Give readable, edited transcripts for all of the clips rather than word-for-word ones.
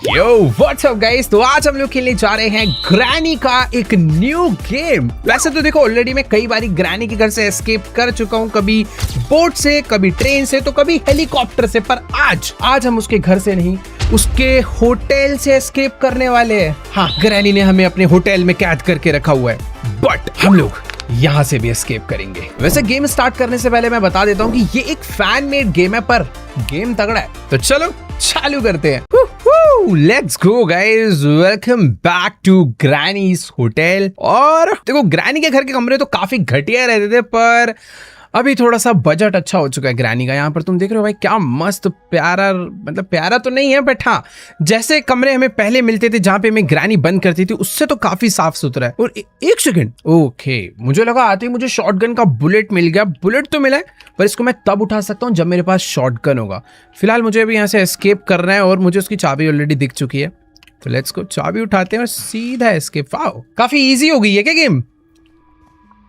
Yo what's up guys, तो आज हम लोग खेलने जा रहे हैं ग्रैनी का एक न्यू गेम। वैसे तो देखो ऑलरेडी मैं कई बारी ग्रैनी के घर से एस्केप कर चुका हूँ, कभी बोट से, कभी ट्रेन से, तो कभी हेलीकॉप्टर से, पर आज हम उसके घर से नहीं, उसके होटल से एस्केप करने वाले हैं। हाँ, ग्रैनी ने हमें अपने होटल में कैद करके रखा हुआ है, बट हम लोग यहाँ से भी एस्केप करेंगे। वैसे गेम स्टार्ट करने से पहले मैं बता देता हूँ कि ये एक फैन मेड गेम है, पर गेम तगड़ा है, तो चलो चालू करते हैं। Let's go guys, welcome back to granny's hotel. और देखो ग्रैनी के घर के कमरे तो काफी घटिया रहते थे, पर अभी थोड़ा सा बजट अच्छा हो चुका है ग्रैनी का। यहाँ पर तुम देख रहे हो भाई, क्या मस्त प्यारा, मतलब प्यारा तो नहीं है बट हाँ, जैसे कमरे हमें पहले मिलते थे जहाँ पे हमें ग्रैनी बंद करती थी, उससे तो काफी साफ सुथरा है। और एक सेकंड, ओके, मुझे लगा आते ही मुझे शॉटगन का बुलेट मिल गया। बुलेट तो मिला है, पर इसको मैं तब उठा सकता हूँ जब मेरे पास शॉटगन होगा। फिलहाल मुझे अभी यहाँ से एस्केप करना है और मुझे उसकी चाबी ऑलरेडी दिख चुकी है, तो लेट्स गो, चाबी उठाते हैं और सीधा एस्केप। वाओ, काफी इजी हो गई है क्या गेम?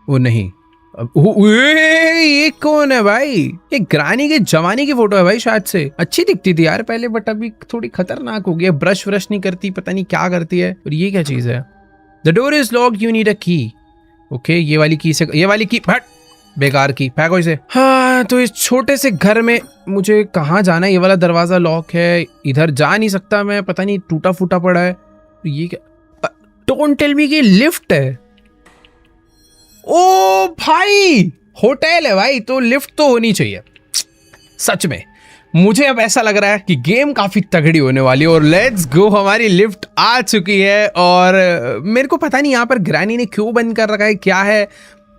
ओ नहीं, ये कौन है भाई? ये ग्रैनी के जमाने की फोटो है भाई, शायद से। अच्छी दिखती थी यार पहले, बट अभी थोड़ी खतरनाक हो गई है। ब्रश व्रश नहीं करती, पता नहीं क्या करती है। और ये क्या चीज है? The door is locked, you need अ की। ओके, ये वाली की से, ये वाली की हट, बेकार की, फेंको इसे। हाँ, तो इस छोटे से घर में मुझे कहाँ जाना है? ये वाला दरवाजा लॉक है, इधर जा नहीं सकता मैं, पता नहीं टूटा फूटा पड़ा है। ये क्या? डोंट टेल मी कि लिफ्ट है। ओ भाई, होटल है भाई, तो लिफ्ट तो होनी चाहिए। सच में मुझे अब ऐसा लग रहा है कि गेम काफी तगड़ी होने वाली है। और लेट्स गो, हमारी लिफ्ट आ चुकी है। और मेरे को पता नहीं यहाँ पर ग्रैनी ने क्यों बंद कर रखा है, क्या है,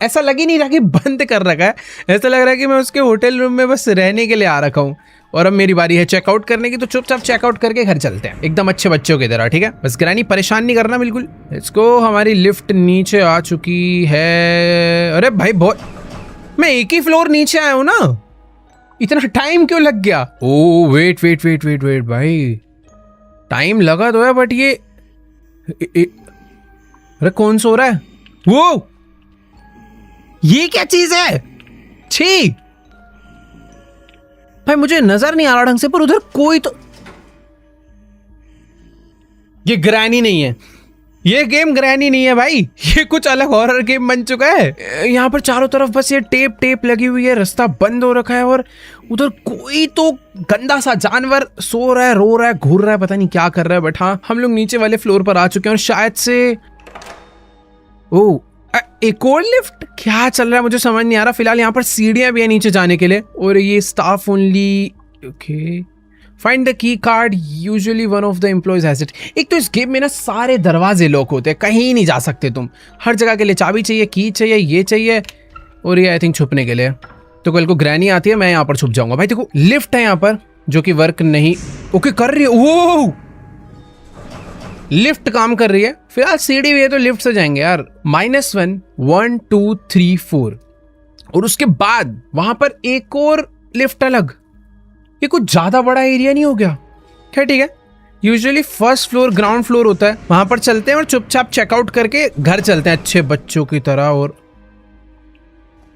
ऐसा लग ही नहीं रहा कि बंद कर रखा है। ऐसा लग रहा है कि मैं उसके होटल रूम में बस रहने के लिए आ रखा हूँ। और अब मेरी बारी है चेकआउट करने की, तो चुपचाप चेकआउट करके घर चलते हैं, एकदम अच्छे बच्चों की तरह, ठीक है? बस ग्रैनी परेशान नहीं करना बिल्कुल। इसको, हमारी लिफ्ट नीचे आ चुकी है। अरे भाई, बहुत, मैं एक ही फ्लोर नीचे आया हूँ ना, इतना टाइम क्यों लग गया? Oh wait wait wait wait wait भाई, टाइम लगा तो है, बट ये अरे कौन सो रहा है? वो ये क्या चीज है? छी भाई, मुझे नजर नहीं आ रहा ढंग से, पर उधर कोई तो, ये ग्रैनी नहीं है, ये गेम ग्रैनी नहीं है भाई, ये कुछ अलग हॉरर गेम बन चुका है। यहाँ पर चारों तरफ बस ये टेप लगी हुई है, रास्ता बंद हो रखा है, और उधर कोई तो गंदा सा जानवर सो रहा है, रो रहा है, घूर रहा है, पता नहीं क्या कर रहा है। बट हाँ, हम लोग नीचे वाले फ्लोर पर आ चुके हैं और शायद से ओ एक और लिफ्ट, क्या चल रहा है मुझे समझ नहीं आ रहा। फिलहाल यहाँ पर सीढ़ियां भी है नीचे जाने के लिए, और ये staff only. Okay, find the key card, usually one of the employees has it. एक तो इस गेम में ना सारे दरवाजे लॉक होते हैं, कहीं नहीं जा सकते तुम, हर जगह के लिए चाबी चाहिए, की चाहिए, ये चाहिए, और ये आई थिंक छुपने के लिए। तो कल को ग्रैनी आती है, मैं यहाँ पर छुप जाऊंगा। भाई देखो, लिफ्ट है यहाँ पर जो कि वर्क नहीं ओके कर रही है। वो लिफ्ट काम कर रही है। फिलहाल सीढ़ी भी है, तो लिफ्ट से जाएंगे यार। -1 1 2 3 4, और उसके बाद वहां पर एक और लिफ्ट अलग। ये कुछ ज्यादा बड़ा एरिया नहीं हो गया क्या? ठीक है, usually first floor ground floor होता है, वहां पर चलते हैं और चुपचाप चेकआउट करके घर चलते हैं अच्छे बच्चों की तरह। और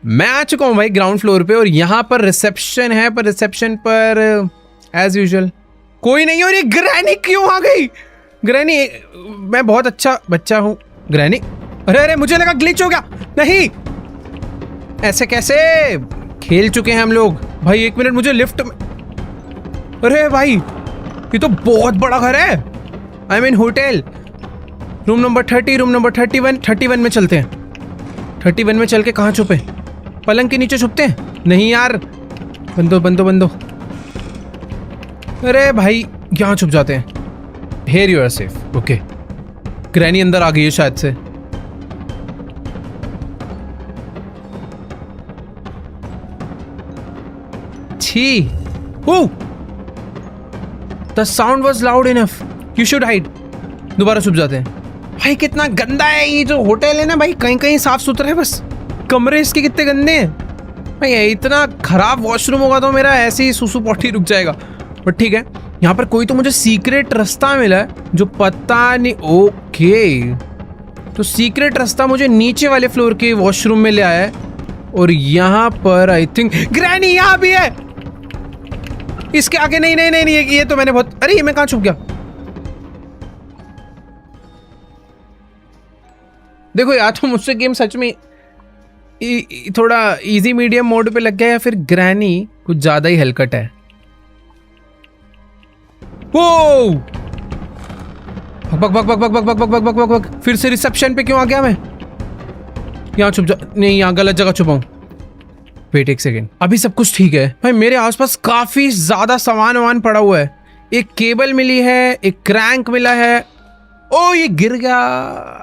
मैं आ चुका हूं भाई ग्राउंड फ्लोर पे, और यहां पर रिसेप्शन है, पर रिसेप्शन पर एज यूजुअल कोई नहीं। और ये ग्रैनी क्यों आ गई? ग्रैनी, मैं बहुत अच्छा बच्चा हूँ ग्रैनी। अरे अरे, मुझे लगा ग्लिच हो गया। नहीं, ऐसे कैसे? खेल चुके हैं हम लोग भाई। एक मिनट, मुझे लिफ्ट में, अरे भाई ये तो बहुत बड़ा घर है। I mean hotel. Room number 30, room number 31 में चलते हैं। 31 में चल के कहाँ छुपे? पलंग के नीचे छुपते हैं? नहीं यार, बंदो। अरे भाई, यहाँ छुप जाते हैं। Here you are safe. Okay. Granny अंदर आ गई है शायद से। छी। Oh! The sound was loud enough. You should hide. दोबारा छुप जाते हैं। भाई कितना गंदा है ये जो होटल है ना भाई, कहीं साफ सुथरा है, बस कमरे इसके कितने गंदे हैं भाई। इतना खराब वॉशरूम होगा तो मेरा ऐसे ही सुसु पॉटी रुक जाएगा। बट ठीक है, यहाँ पर कोई तो मुझे सीक्रेट रास्ता मिला है जो पता नहीं। ओके, तो सीक्रेट रास्ता मुझे नीचे वाले फ्लोर के वॉशरूम में ले आया है। और यहाँ पर आई थिंक ग्रैनी यहाँ भी है। इसके आगे नहीं नहीं नहीं, नहीं ये तो मैंने बहुत, अरे ये मैं कहाँ छुप गया? देखो या तो मुझसे गेम सच में थोड़ा इजी मीडियम मोड पे लग गया या फिर ग्रैनी कुछ ज्यादा ही हलकट है। वो बक बक बक बक बक बक बक बक बक बक बक, फिर से रिसेप्शन पे क्यों आ गया मैं? यहाँ छुप जा, नहीं यहाँ गलत जगह छुपाऊं। वेट एक सेकेंड, अभी सब कुछ ठीक है भाई। मेरे आसपास काफी ज्यादा सामान वामान पड़ा हुआ है। एक केबल मिली है, एक क्रैंक मिला है। ओ ये गिर गया,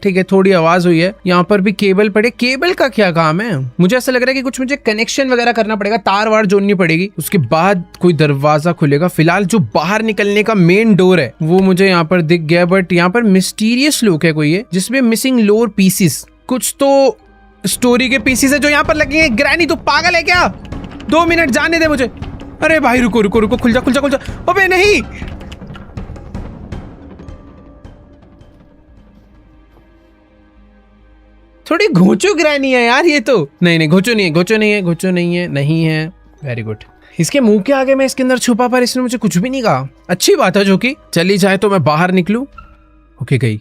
ठीक है थोड़ी आवाज हुई है। यहाँ पर भी केबल पड़े। केबल का क्या काम है? मुझे ऐसा लग रहा है कि कुछ मुझे कनेक्शन वगैरह करना पड़ेगा, तार वार जोड़नी पड़ेगी, उसके बाद कोई दरवाजा खुलेगा। फिलहाल जो बाहर निकलने का मेन डोर है वो मुझे यहाँ पर दिख गया, बट यहाँ पर मिस्टीरियस लुक है कोई है जिसमें मिसिंग लोअर पीसीस, कुछ तो स्टोरी के पीसीस है जो यहाँ पर लगेंगे। ग्रैनी तू पागल है क्या? 2 मिनट जाने दे मुझे। अरे भाई रुको रुको रुको, खुल जा खुल जा खुल जा। अबे नहीं, थोड़ी घोचो ग्रैनी है यार ये तो। नहीं नहीं घोचो नहीं है, घोचो नहीं है, घोचो नहीं है, नहीं है। Very good. इसके मुंह के आगे मैं इसके अंदर छुपा, पर इसने मुझे कुछ भी नहीं कहा। अच्छी बात है जो कि चली जाए तो मैं बाहर निकलूं। ओके गई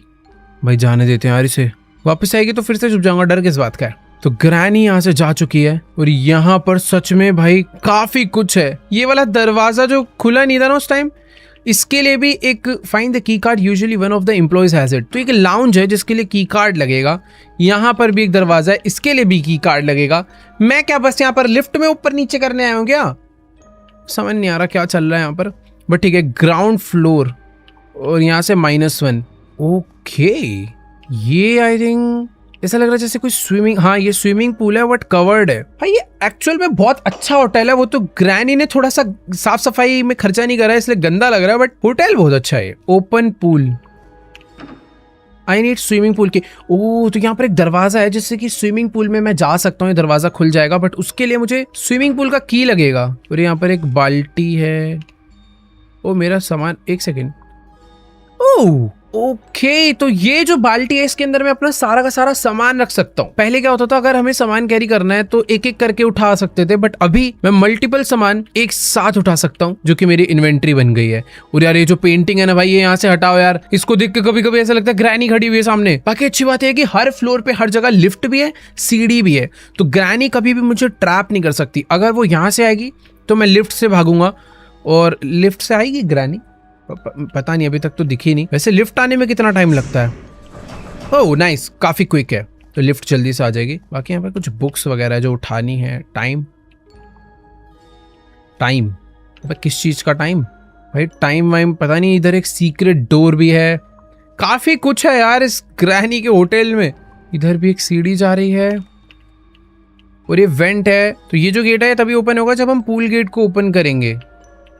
भाई, जाने देते हैं यार इसे। वापस आएगी तो फिर से छुप जाऊंगा, डर किस बात का है। तो ग्रैनी यहाँ से जा चुकी है और यहाँ पर सच में भाई काफी कुछ है। ये वाला दरवाजा जो खुला नहीं था ना उस टाइम, इसके लिए भी एक find the key card, usually one of the employees has it. तो एक लाउंज है जिसके लिए की कार्ड लगेगा। यहाँ पर भी एक दरवाजा है, इसके लिए भी की कार्ड लगेगा। मैं क्या बस यहाँ पर लिफ्ट में ऊपर नीचे करने आया हूँ क्या? समझ नहीं आ रहा क्या चल रहा है यहाँ पर, बट ठीक है। ग्राउंड फ्लोर और यहाँ से -1। ओके ये आई थिंक ऐसा लग रहा है जैसे कोई स्विमिंग, हाँ ये स्विमिंग पूल है बट कवर्ड है। भाई ये एक्चुअल में बहुत अच्छा होटल है। वो तो ग्रैनी ने थोड़ा सा साफ सफाई में खर्चा नहीं करा है इसलिए गंदा लग रहा है, बट होटल बहुत अच्छा है। Open pool, I need swimming pool के। ओह तो यहाँ पर एक दरवाजा है जिससे कि स्विमिंग पूल में मैं जा सकता हूँ, ये दरवाजा खुल जाएगा, बट उसके लिए मुझे स्विमिंग पूल का की लगेगा। और यहाँ पर एक बाल्टी है। ओ मेरा सामान, एक सेकेंड। ओह ओके तो ये जो बाल्टी है इसके अंदर मैं अपना सारा का सारा सामान रख सकता हूँ। पहले क्या होता था, अगर हमें सामान कैरी करना है तो एक एक करके उठा सकते थे, बट अभी मैं मल्टीपल सामान एक साथ उठा सकता हूँ, जो कि मेरी इन्वेंट्री बन गई है। और यार ये जो पेंटिंग है ना भाई, ये यहाँ से हटाओ यार, इसको देख के कभी कभी ऐसा लगता है ग्रैनी खड़ी हुई है सामने। बाकी अच्छी बात है कि हर फ्लोर पे हर जगह लिफ्ट भी है, सीढ़ी भी है, तो ग्रैनी कभी भी मुझे ट्रैप नहीं कर सकती। अगर वो यहाँ से आएगी तो मैं लिफ्ट से भागूंगा, और लिफ्ट से आएगी ग्रैनी पता नहीं, अभी तक तो दिखी नहीं। वैसे लिफ्ट आने में कितना टाइम लगता है? ओह नाइस, काफी क्विक है, तो लिफ्ट जल्दी से आ जाएगी। बाकी यहाँ पर कुछ बुक्स वगैरह जो उठानी है। टाइम टाइम किस चीज का टाइम भाई? टाइम वाइम पता नहीं। इधर एक सीक्रेट डोर भी है, काफी कुछ है यार इस ग्रैनी के होटल में। इधर भी एक सीढ़ी जा रही है और ये वेंट है। तो ये जो गेट है तभी ओपन होगा जब हम पूल गेट को ओपन करेंगे।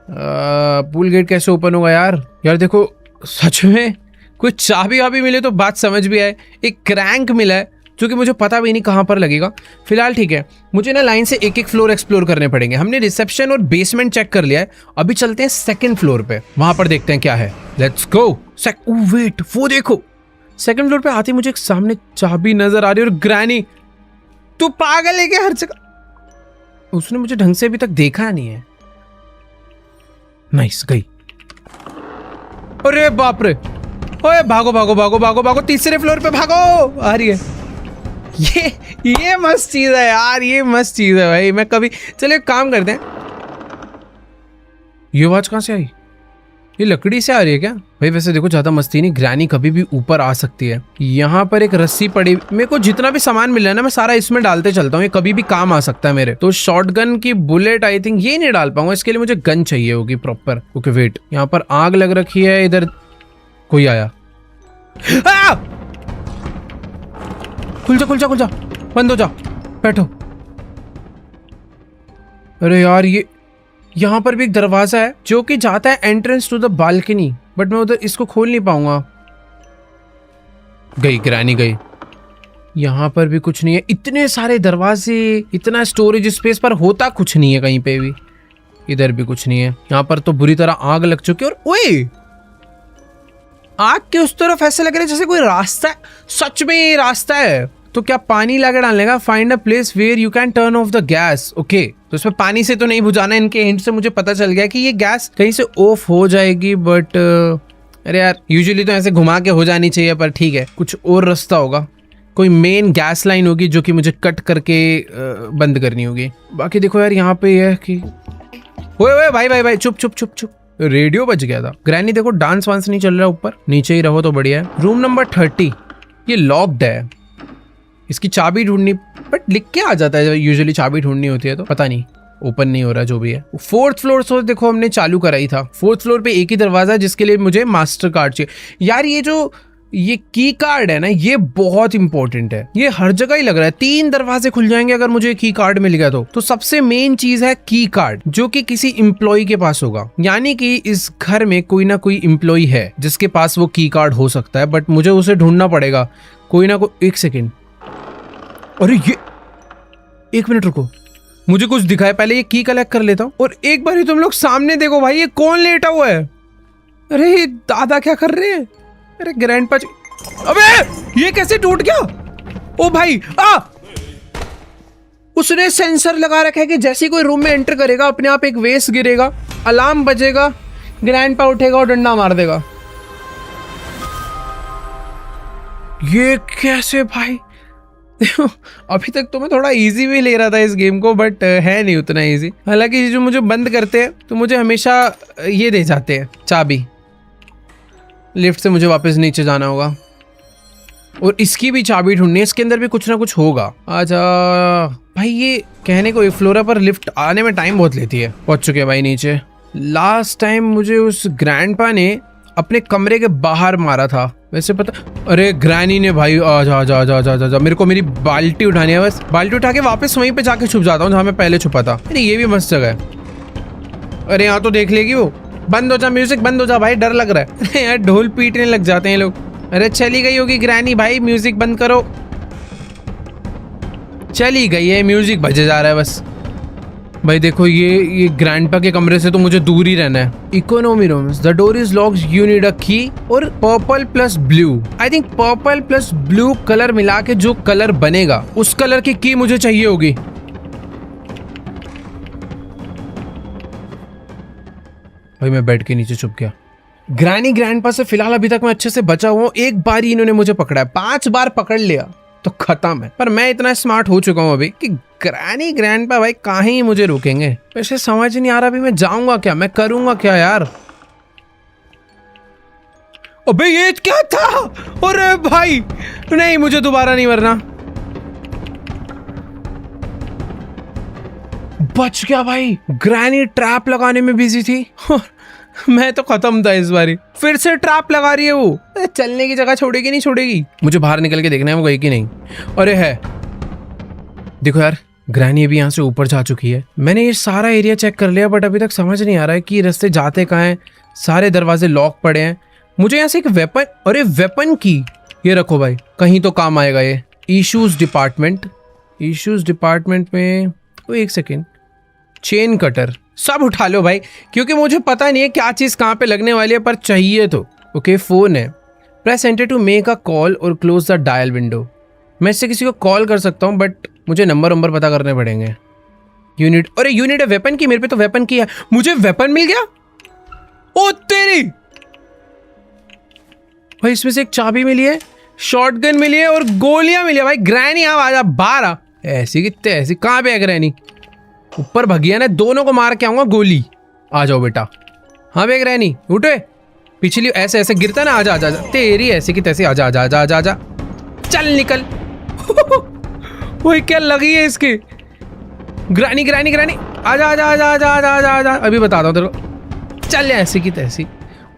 पूल गेट कैसे ओपन होगा यार? यार देखो सच में कोई चाबी वाबी मिले तो बात समझ भी आए। एक क्रैंक मिला है जो कि मुझे पता भी नहीं कहाँ पर लगेगा। फिलहाल ठीक है, मुझे ना लाइन से एक एक फ्लोर एक्सप्लोर करने पड़ेंगे। हमने रिसेप्शन और बेसमेंट चेक कर लिया है, अभी चलते हैं सेकंड फ्लोर पे, वहां पर देखते हैं क्या है। Let's go. वेट वो देखो, सेकंड फ्लोर पे आते मुझे एक सामने चाबी नजर आ रही है। और ग्रैनी तू पागल है क्या? हर जगह उसने मुझे ढंग से अभी तक देखा नहीं है। नाइस गई। अरे बाप रे, ओए भागो भागो भागो भागो भागो, तीसरे फ्लोर पे भागो। आ रही है ये मस्त चीज है यार, ये मस्त चीज है भाई। मैं कभी, चलो एक काम करते हैं। ये आवाज कहां से आई? ये लकड़ी से आ रही है क्या भाई? वैसे देखो ज्यादा मस्ती नहीं, ग्रैनी कभी भी ऊपर आ सकती है। यहाँ पर एक रस्सी पड़ी, मेरे को जितना भी सामान मिला है ना मैं सारा इसमें डालते चलता हूँ, ये कभी भी काम आ सकता है मेरे। तो शॉटगन की बुलेट आई थिंक ये नहीं डाल पाऊंगा, इसके लिए मुझे गन चाहिए होगी प्रॉपर। ओके वेट, यहाँ पर आग लग रखी है। इधर कोई आया। खुल जा खुल जा खुल जा, बंद हो जा, बैठो। अरे यार ये यहाँ पर भी एक दरवाजा है जो कि जाता है entrance to the balcony, but मैं उधर इसको खोल नहीं पाऊंगा। गई ग्रैनी गई। यहाँ पर भी कुछ नहीं है। इतने सारे दरवाजे, इतना स्टोरेज स्पेस, पर होता कुछ नहीं है कहीं पे भी। इधर भी कुछ नहीं है। यहाँ पर तो बुरी तरह आग लग चुकी है। और ओए, आग के उस तरफ ऐसा लग रहा है जैसे कोई रास्ता है। सच में ये रास्ता है। तो क्या पानी लाके डालने का? Find a place where you can turn off the gas. Okay, तो इसमें पानी से तो नहीं बुझाना। इनके हिंट से मुझे पता चल गया कि ये गैस कहीं से ऑफ हो जाएगी, बट अरे यार यूजुअली तो ऐसे घुमा के हो जानी चाहिए, पर ठीक है, कुछ और रास्ता होगा। कोई मेन गैस लाइन होगी जो कि मुझे कट करके बंद करनी होगी। बाकी देखो यार, यहाँ पे ये है कि ओए भाई भाई भाई, चुप चुप चुप चुप, रेडियो बज गया था। ग्रैनी देखो, डांस वांस नहीं चल रहा ऊपर, नीचे ही रहो तो बढ़िया है। रूम नंबर 30 ये लॉक्ड है, इसकी चाबी ढूंढनी, बट लिख के आ जाता है यूजुअली चाबी ढूंढनी होती है, तो पता नहीं ओपन नहीं हो रहा। जो भी है, 4th फ्लोर तो देखो हमने चालू कराई था। 4th फ्लोर पे एक ही दरवाजा है जिसके लिए मुझे मास्टर कार्ड चाहिए। यार ये की कार्ड है ना, ये बहुत इंपॉर्टेंट है। ये हर जगह ही लग रहा है। 3 दरवाजे खुल जाएंगे अगर मुझे की कार्ड मिल गया तो सबसे मेन चीज है की कार्ड, जो कि किसी एम्प्लॉय के पास होगा। यानी कि इस घर में कोई ना कोई एम्प्लॉय है जिसके पास वो की कार्ड हो सकता है, बट मुझे उसे ढूंढना पड़ेगा। कोई ना कोई। 1 सेकेंड, अरे ये 1 मिनट रुको, मुझे कुछ दिखाए, पहले ये की कलेक्ट कर लेता हूँ। और एक बार ही तुम लोग सामने देखो भाई, ये कौन लेटा हुआ है? अरे ये दादा क्या कर रहे हैं? अरे ग्रैंडपा, अबे ये कैसे टूट गया? ओ भाई उसने सेंसर लगा रखा है कि जैसे कोई रूम में एंटर करेगा अपने आप एक वेस्ट गिरेगा, अलार्म बजेगा, ग्रैंडपा उठेगा और डंडा मार देगा। ये कैसे भाई? अभी तक तो मैं थोड़ा इजी भी ले रहा था इस गेम को, बट है नहीं उतना इजी। हालांकि जो मुझे बंद करते हैं तो मुझे हमेशा ये दे जाते हैं चाबी। लिफ्ट से मुझे वापस नीचे जाना होगा और इसकी भी चाबी ढूंढनी है। इसके अंदर भी कुछ ना कुछ होगा। आजा भाई, ये कहने को फ्लोरा पर लिफ्ट आने में टाइम बहुत लेती है। पहुंच चुके हैं भाई नीचे। लास्ट टाइम मुझे उस ग्रैंडपा ने अपने कमरे के बाहर मारा था, वैसे पता। अरे ग्रैनी ने भाई, आजा आजा आजा आजा आजा, मेरे को मेरी बाल्टी उठानी है। बस बाल्टी उठा के वापस वहीं पे जाके छुप जाता हूँ जहाँ मैं पहले छुपा था। अरे ये भी मस्त जगह है। अरे यहाँ तो देख लेगी वो। बंद हो जा म्यूजिक, बंद हो जा भाई, डर लग रहा है। अरे यार ढोल पीटने लग जाते हैं लोग। अरे चली गई होगी ग्रैनी भाई, म्यूजिक बंद करो। चली गई है, म्यूजिक बजे जा रहा है बस। भाई देखो, ये ग्रैंडपा के कमरे से तो मुझे दूर ही रहना है। Economy rooms, the door is locked, you need अ की। और purple plus blue, I think purple plus blue colour मिला के जो कलर बनेगा उस कलर की की मुझे चाहिए होगी। भाई मैं बेड के नीचे छुप गया। ग्रैनी ग्रैंडपा से फिलहाल अभी तक मैं अच्छे से बचा हुआ हूँ। एक बार ही इन्होंने मुझे पकड़ा है, 5 बार पकड़ लिया तो खत्म है। पर मैं इतना स्मार्ट हो चुका हूँ अभी कि ग्रैनी ग्रैंडपा भाई कहाँ ही मुझे रोकेंगे। वैसे समझ नहीं आ रहा अभी मैं जाऊंगा क्या, मैं करूंगा क्या यार। अबे ये क्या था? अरे भाई नहीं, मुझे दोबारा नहीं मरना। बच गया भाई। ग्रैनी ट्रैप लगाने में बिजी थी मैं तो खत्म था इस बारी। फिर से ट्रैप लगा रही है वो। चलने की जगह छोड़ेगी नहीं छोड़ेगी। मुझे बाहर निकल के देखना है वो गई कि नहीं। अरे है, देखो यार ग्रैनी अभी यहाँ से ऊपर जा चुकी है। मैंने ये सारा एरिया चेक कर लिया, बट अभी तक समझ नहीं आ रहा है कि रास्ते जाते कहाँ हैं। सारे दरवाजे लॉक पड़े हैं। मुझे यहाँ से एक वेपन, अरे वेपन की, ये रखो भाई, कहीं तो काम आएगा ये। इश्यूज डिपार्टमेंट, इश्यूज डिपार्टमेंट में, ओ 1 सेकेंड, चेन कटर, सब उठा लो भाई, क्योंकि मुझे पता नहीं है क्या चीज़ कहाँ पे लगने वाली है, पर चाहिए तो। ओके, फोन है। Press enter to make a call और क्लोज द डायल विंडो। मैं इससे किसी को कॉल कर सकता हूँ, बट मुझे नंबर पता करने पड़ेंगे। यूनिट, अरे यूनिट है वेपन की, मेरे पे तो वेपन की है। मुझे वेपन मिल गया। ओ तेरी भाई, इसमें से एक चाबी मिली है, शॉटगन मिली है और गोलियां मिली है। भाई ग्रैनी अब आजा बाहर आ। ऐसी कितने ऐसी, कहाँ पे है ग्रैनी? ऊपर भगिया ने, दोनों को मार के आऊंगा गोली। आ जाओ बेटा। हाँ बे ग्रैनी उठे, पिछली ऐसे ऐसे गिरता ना, आजा आजा, तेरी ऐसी की तैसी, आजा आजा आजा आजा आजा, चल निकल। वही क्या लगी है इसकी। ग्रैनी ग्रैनी ग्रैनी, आजा आजा आजा आजा आजा आजा आजा, अभी बताता हूँ तेरे को। चल ऐसी की तैसी।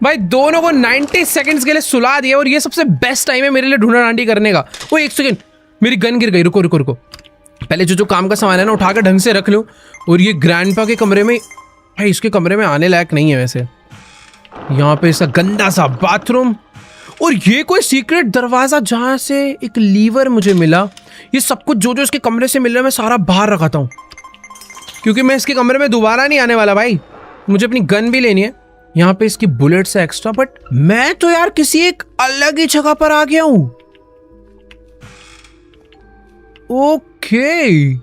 भाई दोनों को 90 सेकंड्स के लिए सुला दिया, और ये सबसे बेस्ट टाइम है मेरे लिए ढूंढा डांडी करने का। वो 1 सेकंड, मेरी गन गिर गई। रुको रुको रुको, पहले जो काम का सामान है ना उठा कर ढंग से रख लूं। और ये ग्रैंडपा के कमरे में, भाई इसके कमरे में आने लायक नहीं है वैसे। यहाँ पे इसका गंदा सा बाथरूम, और ये कोई सीक्रेट दरवाजा जहां से एक लीवर मुझे मिला। ये सब कुछ जो जो इसके कमरे से मिल रहा है मैं सारा बाहर रखाता हूँ, क्योंकि मैं इसके कमरे में दोबारा नहीं आने वाला भाई। मुझे अपनी गन भी लेनी है। यहाँ पे इसकी बुलेट्स है एक्स्ट्रा, बट मैं तो यार किसी एक अलग ही जगह पर आ गया हूँ। ओके,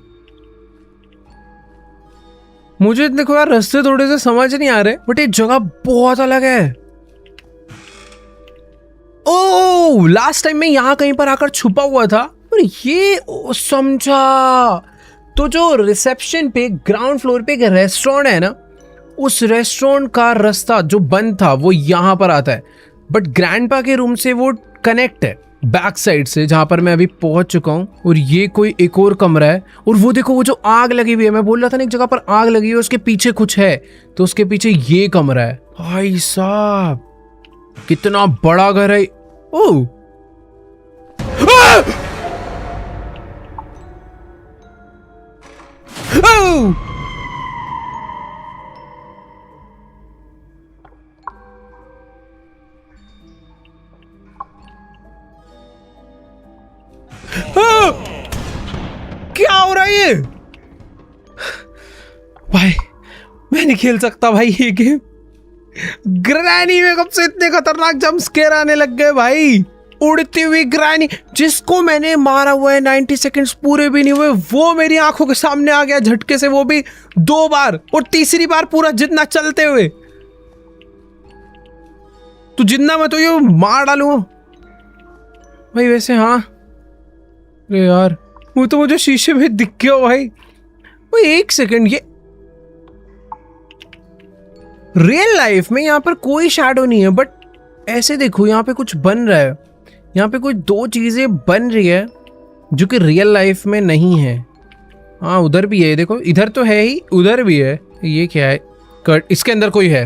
मुझे देखो यार रास्ते थोड़े से समझ नहीं आ रहे, बट ये जगह बहुत अलग है। ओह, लास्ट टाइम मैं यहाँ कहीं पर आकर छुपा हुआ था और ये समझा। तो जो रिसेप्शन पे ग्राउंड फ्लोर पे एक रेस्टोरेंट है ना, उस रेस्टोरेंट का रास्ता जो बंद था वो यहाँ पर आता है, बट ग्रैंडपा के रूम से वो कनेक्ट है बैक साइड से, जहां पर मैं अभी पहुंच चुका हूं। और ये कोई एक और कमरा है। और वो देखो, वो जो आग लगी हुई है, मैं बोल रहा था ना एक जगह पर आग लगी हुई है, उसके पीछे कुछ है, तो उसके पीछे ये कमरा है। भाई साहब, कितना बड़ा घर है। ओह, क्या हो रहा है ये? भाई मैं नहीं खेल सकता भाई ये गेम। ग्रैनी में कब से इतने खतरनाक जंप स्केयर आने लग गए भाई। उड़ती हुई ग्रैनी, जिसको मैंने मारा हुआ है 90 सेकंड्स पूरे भी नहीं हुए, वो मेरी आंखों के सामने आ गया झटके से, वो भी 2 बार, और तीसरी बार पूरा जितना चलते हुए। तू जितना मैं तो ये मार डालूंगा भाई। वैसे हाँ, अरे यार वो तो मुझे शीशे में दिख गया भाई। वो एक सेकंड, ये रियल लाइफ में यहाँ पर कोई शैडो नहीं है, बट ऐसे देखो यहाँ पे कुछ बन रहा है। यहाँ पे कुछ 2 चीजें बन रही है जो कि रियल लाइफ में नहीं है। हाँ, उधर भी है, देखो इधर तो है ही, उधर भी है। ये क्या है? कट, इसके अंदर कोई है?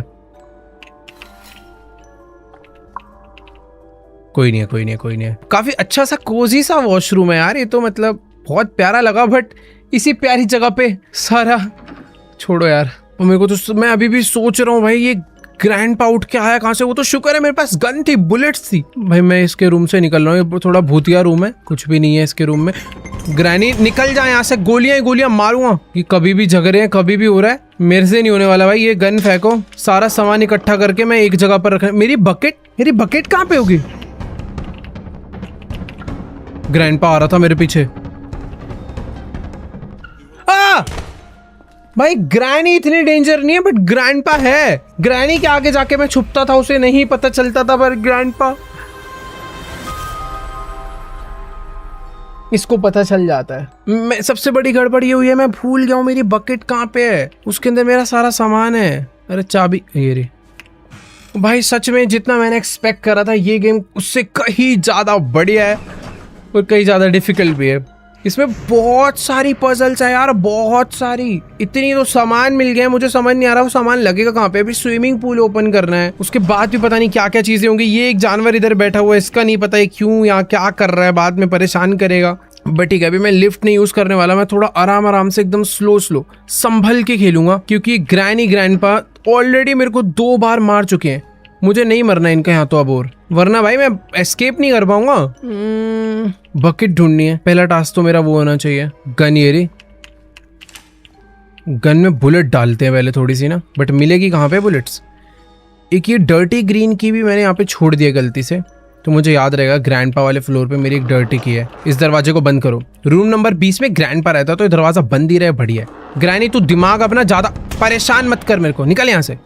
कोई नहीं है, कोई नहीं है, कोई नहीं है। काफी अच्छा सा कोजी सा वॉशरूम है यार, ये तो मतलब बहुत प्यारा लगा। बट इसी प्यारी जगह पे सारा छोड़ो यार। और मेरे को तो, मैं अभी भी सोच रहा हूँ भाई, ये ग्रैंडपा उठ के आया कहाँ से? वो तो शुक्र है मेरे पास गन थी, बुलेट्स थी। भाई मैं इसके रूम से निकल रहा हूँ, ये थोड़ा भूतिया रूम है, कुछ भी नहीं है इसके रूम में। ग्रैनी निकल जाए यहाँ से, गोलियां ही गोलियां मारूंगा। कि कभी भी झगड़े हैं, कभी भी हो रहा है, मेरे से नहीं होने वाला भाई। ये गन फेंको, सारा सामान इकट्ठा करके मैं एक जगह पर रखना। मेरी बकेट कहाँ पे होगी? ग्रैंडपा आ रहा था मेरे पीछे। भाई ग्रैनी इतनी डेंजर नहीं है, बट ग्रैंडपा है। ग्रैनी के आगे जाके मैं छुपता था, उसे नहीं पता चलता था, पर ग्रैंडपा, इसको पता चल जाता है। मैं, सबसे बड़ी गड़बड़ ये हुई है, मैं भूल गया हूँ मेरी बकेट कहाँ पे है। उसके अंदर मेरा सारा सामान है। अरे चाबी ये रे। भाई सच में जितना मैंने एक्सपेक्ट करा था, ये गेम उससे कहीं ज्यादा बढ़िया है और कहीं ज्यादा डिफिकल्ट भी है। इसमें बहुत सारी पजल्स है यार, बहुत सारी। इतनी तो सामान मिल गए, मुझे समझ नहीं आ रहा वो सामान लगेगा कहाँ पे। अभी स्विमिंग पूल ओपन करना है, उसके बाद भी पता नहीं क्या क्या चीजें होंगी। ये एक जानवर इधर बैठा हुआ है, इसका नहीं पता है क्यों यहाँ क्या कर रहा है, बाद में परेशान करेगा। बट ठीक है, अभी मैं लिफ्ट नहीं यूज करने वाला, मैं थोड़ा आराम से एकदम स्लो संभल के खेलूंगा, क्योंकि ग्रैनी ग्रैंडपा ऑलरेडी मेरे को 2 बार मार चुके हैं। मुझे नहीं मरना इनके हाथों अब, और वरना भाई मैं एस्केप नहीं कर पाऊंगा। बकेट ढूंढनी है, पहला टास्क तो मेरा वो होना चाहिए। गन, ये रे गन में बुलेट डालते हैं पहले थोड़ी सी ना, बट मिलेगी कहाँ पे बुलेट्स? एक ये डर्टी ग्रीन की भी मैंने यहाँ पे छोड़ दिया गलती से, तो मुझे याद रहेगा। ग्रैंडपा वाले फ्लोर पे मेरी एक डर्टी की है। इस दरवाजे को बंद करो। रूम नंबर 20 में ग्रैंडपा रहता, तो ये दरवाजा बंद ही रहे, बढ़िया। ग्रैनी तू दिमाग अपना ज्यादा परेशान मत कर मेरे को, निकल यहाँ से।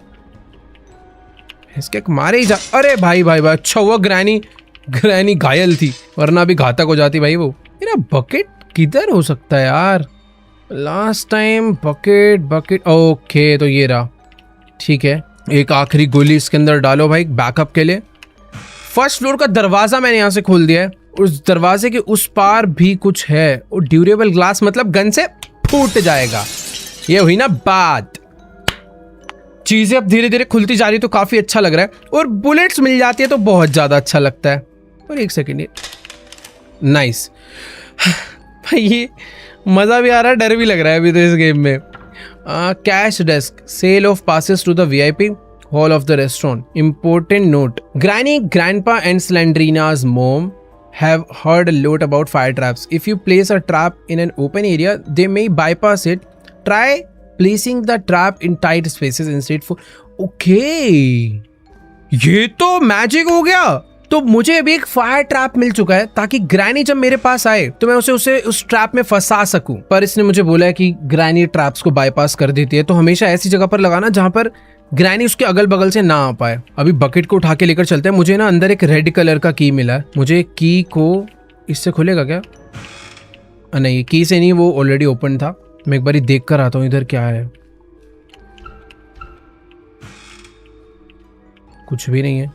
इसके मारे ही जा। अरे भाई भाई भाई, अच्छा हुआ ग्रैनी घायल थी, वरना भी घातक हो जाती भाई वो। मेरा बकेट किधर हो सकता है यार? लास्ट टाइम बकेट ओके, तो ये रहा। ठीक है, एक आखिरी गोली इसके अंदर डालो भाई बैकअप के लिए। फर्स्ट फ्लोर का दरवाजा मैंने यहाँ से खोल दिया है, उस दरवाजे के उस पार भी कुछ है। और ड्यूरेबल ग्लास मतलब गन से फूट जाएगा। ये हुई ना बात। चीजें अब धीरे धीरे खुलती जा रही, तो काफी अच्छा लग रहा है। और बुलेट्स मिल जाती है तो बहुत ज्यादा अच्छा लगता है। और एक सेकेंड, नाइस भाई, ये मजा भी आ रहा है, डर भी लग रहा है अभी तो इस गेम में। Cash desk, sale of passes to the VIP hall of the restaurant. Important note: Granny, Grandpa, and Slendrina's mom have heard a lot about fire traps. If you place a trap in an open area, they may bypass it. Try placing the trap in tight spaces instead. For okay, ये तो magic हो गया। तो मुझे अभी एक fire trap मिल चुका है ताकि ग्रैनी जब मेरे पास आए तो मैं उसे उस ट्रैप में फंसा सकूं। पर इसने मुझे बोला है कि ग्रैनी ट्रैप्स को बाईपास कर देती है, तो हमेशा ऐसी जगह पर लगाना जहां पर ग्रैनी उसके अगल बगल से ना आ पाए। अभी बकेट को उठा के लेकर चलते हैं। मुझे ना अंदर एक रेड कलर का की मिला है, मुझे की को इससे खुलेगा क्या? नहीं, की से नहीं, वो ऑलरेडी ओपन था। मैं एक बार देख कर आता हूँ इधर क्या है। कुछ भी नहीं है।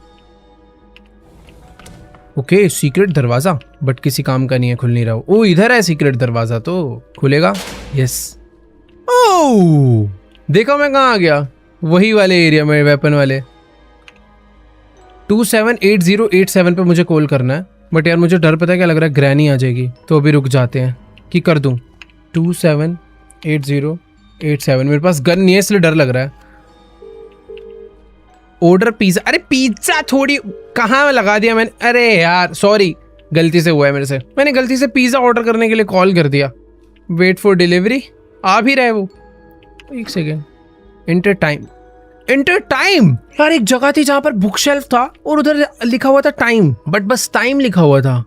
ओके, सीक्रेट दरवाजा, बट किसी काम का नहीं है, खुल नहीं रहा। ओ इधर है सीक्रेट दरवाजा, तो खुलेगा। यस। ओह देखो मैं कहाँ आ गया, वही वाले एरिया में, वेपन वाले। 278087 पे मुझे कॉल करना है। बट यार मुझे डर पता है क्या लग रहा है, ग्रैनी आ जाएगी। तो अभी रुक जाते हैं कि कर दूं 278087। मेरे पास गन नहीं है इसलिए डर लग रहा है। Order pizza. अरे पिज्जा थोड़ी कहाँ लगा दिया मैंने। अरे यार सॉरी, गलती से हुआ है मेरे से। मैंने गलती से पिज्जा ऑर्डर करने के लिए कॉल कर दिया। Wait for delivery. आ भी रहा है वो। एक second. Inter time. Inter time यार, एक जगह थी जहां पर बुक शेल्फ था और उधर लिखा हुआ था टाइम, बट बस टाइम लिखा हुआ था।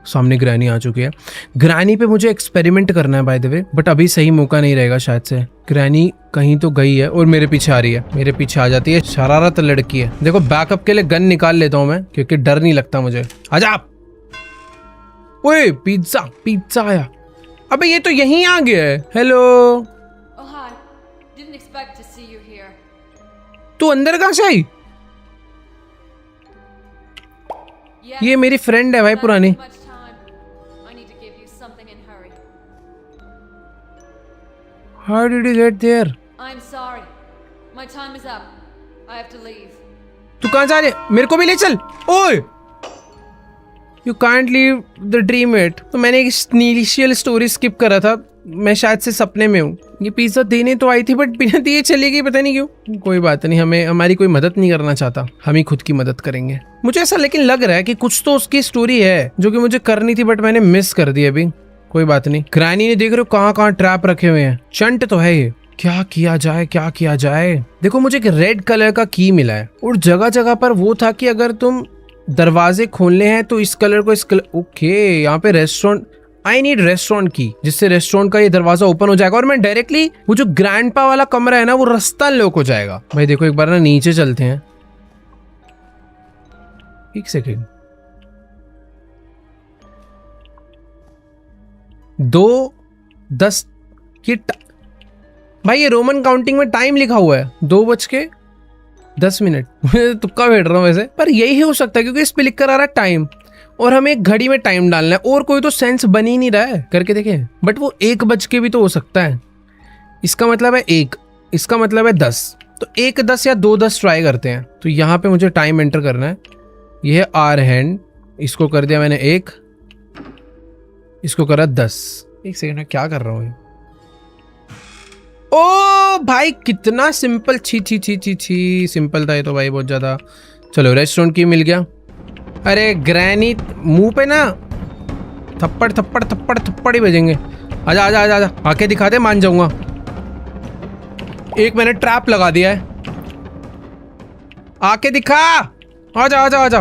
सामने ग्रैनी आ चुकी है। ग्रैनी पे मुझे एक्सपेरिमेंट करना है बाय द वे, बट अभी सही मौका नहीं रहेगा शायद से। ग्रैनी कहीं तो गई है और मेरे पीछे आ रही है, मेरे पीछे आ जाती है। शरारत लड़की है। देखो बैकअप के लिए गन निकाल लेता हूं मैं, क्योंकि डर नहीं लगता मुझे। आजा। ओए पिज्जा, पिज्जा आया। अबे ये तो यहीं आ गया है। हेलो। तू अंदर कहाँ से आई? ये मेरी फ्रेंड है भाई पुरानी। How did you get there? I'm sorry. My time is up. I have to leave. तू कहाँ जा रही है? मेरे को भी ले चल। ओए! You can't leave the dream yet. तो मैंने एक इनिशियल स्टोरी स्किप करा था। मैं शायद से सपने में हूँ। ये पिज्जा देने तो आई थी बट बिना दिए चली गई, पता नहीं क्यों। कोई बात नहीं, हमारी कोई मदद नहीं करना चाहता, हम ही खुद की मदद करेंगे। मुझे ऐसा लेकिन लग रहा है कि कुछ तो उसकी स्टोरी है जो कि मुझे करनी थी बट मैंने मिस कर दी अभी। कोई बात नहीं। ग्रैनी ने देख रहे हो कहाँ कहाँ ट्रैप रखे हुए हैं। चंट तो है ये। क्या किया जाए, क्या किया जाए। देखो मुझे एक रेड कलर का की मिला है और जगह जगह पर वो था कि अगर तुम दरवाजे खोलने हैं तो इस कलर को इस कलर। ओके यहाँ पे रेस्टोरेंट। आई नीड रेस्टोरेंट की, जिससे रेस्टोरेंट का ये दरवाजा ओपन हो जाएगा और मैं डायरेक्टली वो जो ग्रैंडपा वाला कमरा है ना वो रास्ता लॉक हो जाएगा। भाई देखो एक बार ना नीचे चलते हैं। एक सेकेंड। 2:10 ये भाई ये रोमन काउंटिंग में टाइम लिखा हुआ है 2:10। मैं तुक्का बैठ रहा हूँ वैसे, पर यही हो सकता है क्योंकि इस पे लिख कर आ रहा है टाइम और हमें एक घड़ी में टाइम डालना है और कोई तो सेंस बन ही नहीं रहा है। करके देखें, बट वो 1 बज के भी तो हो सकता है। इसका मतलब है 1, इसका मतलब है 10, तो 1:10 या 2:10 ट्राई करते हैं। तो यहाँ पे मुझे टाइम एंटर करना है। ये है आर हैंड, इसको कर दिया मैंने 1, इसको करा 10। एक सेकंड में क्या कर रहा हूँ। ओ भाई कितना सिंपल। छी छी छी छी छी सिंपल था ये तो भाई बहुत ज्यादा। चलो रेस्टोरेंट की मिल गया। अरे ग्रैनी मुंह पे ना थप्पड़ थप्पड़ थप्पड़ थप्पड़ ही बजेंगे। आजा आजा आजा आजा, आके दिखा दे, मान जाऊंगा। एक मैंने ट्रैप लगा दिया है, आके दिखा। आजा आजा आजा।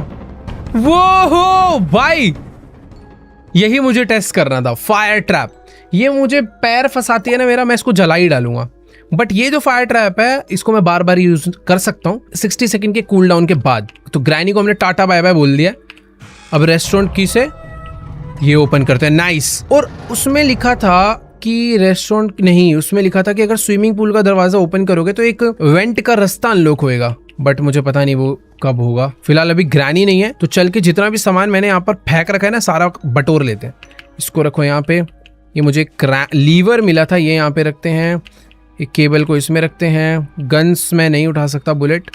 वो हो भाई, यही मुझे टेस्ट करना था। फायर ट्रैप, ये मुझे पैर फंसाती है ना मेरा, मैं इसको जला ही डालूंगा। बट ये जो फायर ट्रैप है इसको मैं बार बार यूज कर सकता हूँ 60 सेकंड के कूल डाउन के बाद। तो ग्रैनी को हमने टाटा बाय बाय बोल दिया। अब रेस्टोरेंट की से ये ओपन करते हैं। नाइस। और उसमें लिखा था कि रेस्टोरेंट नहीं, उसमें लिखा था कि अगर स्विमिंग पूल का दरवाजा ओपन करोगे तो एक वेंट का रास्ता अनलॉक होएगा, बट मुझे पता नहीं वो कब होगा। फिलहाल अभी ग्रैनी नहीं है तो चल के जितना भी सामान मैंने यहाँ पर फेंक रखा है ना सारा बटोर लेते हैं। इसको रखो यहाँ पे। ये मुझे लीवर मिला था, ये यहाँ पे रखते हैं। एक केबल को इसमें रखते हैं। गन्स मैं नहीं उठा सकता, बुलेट।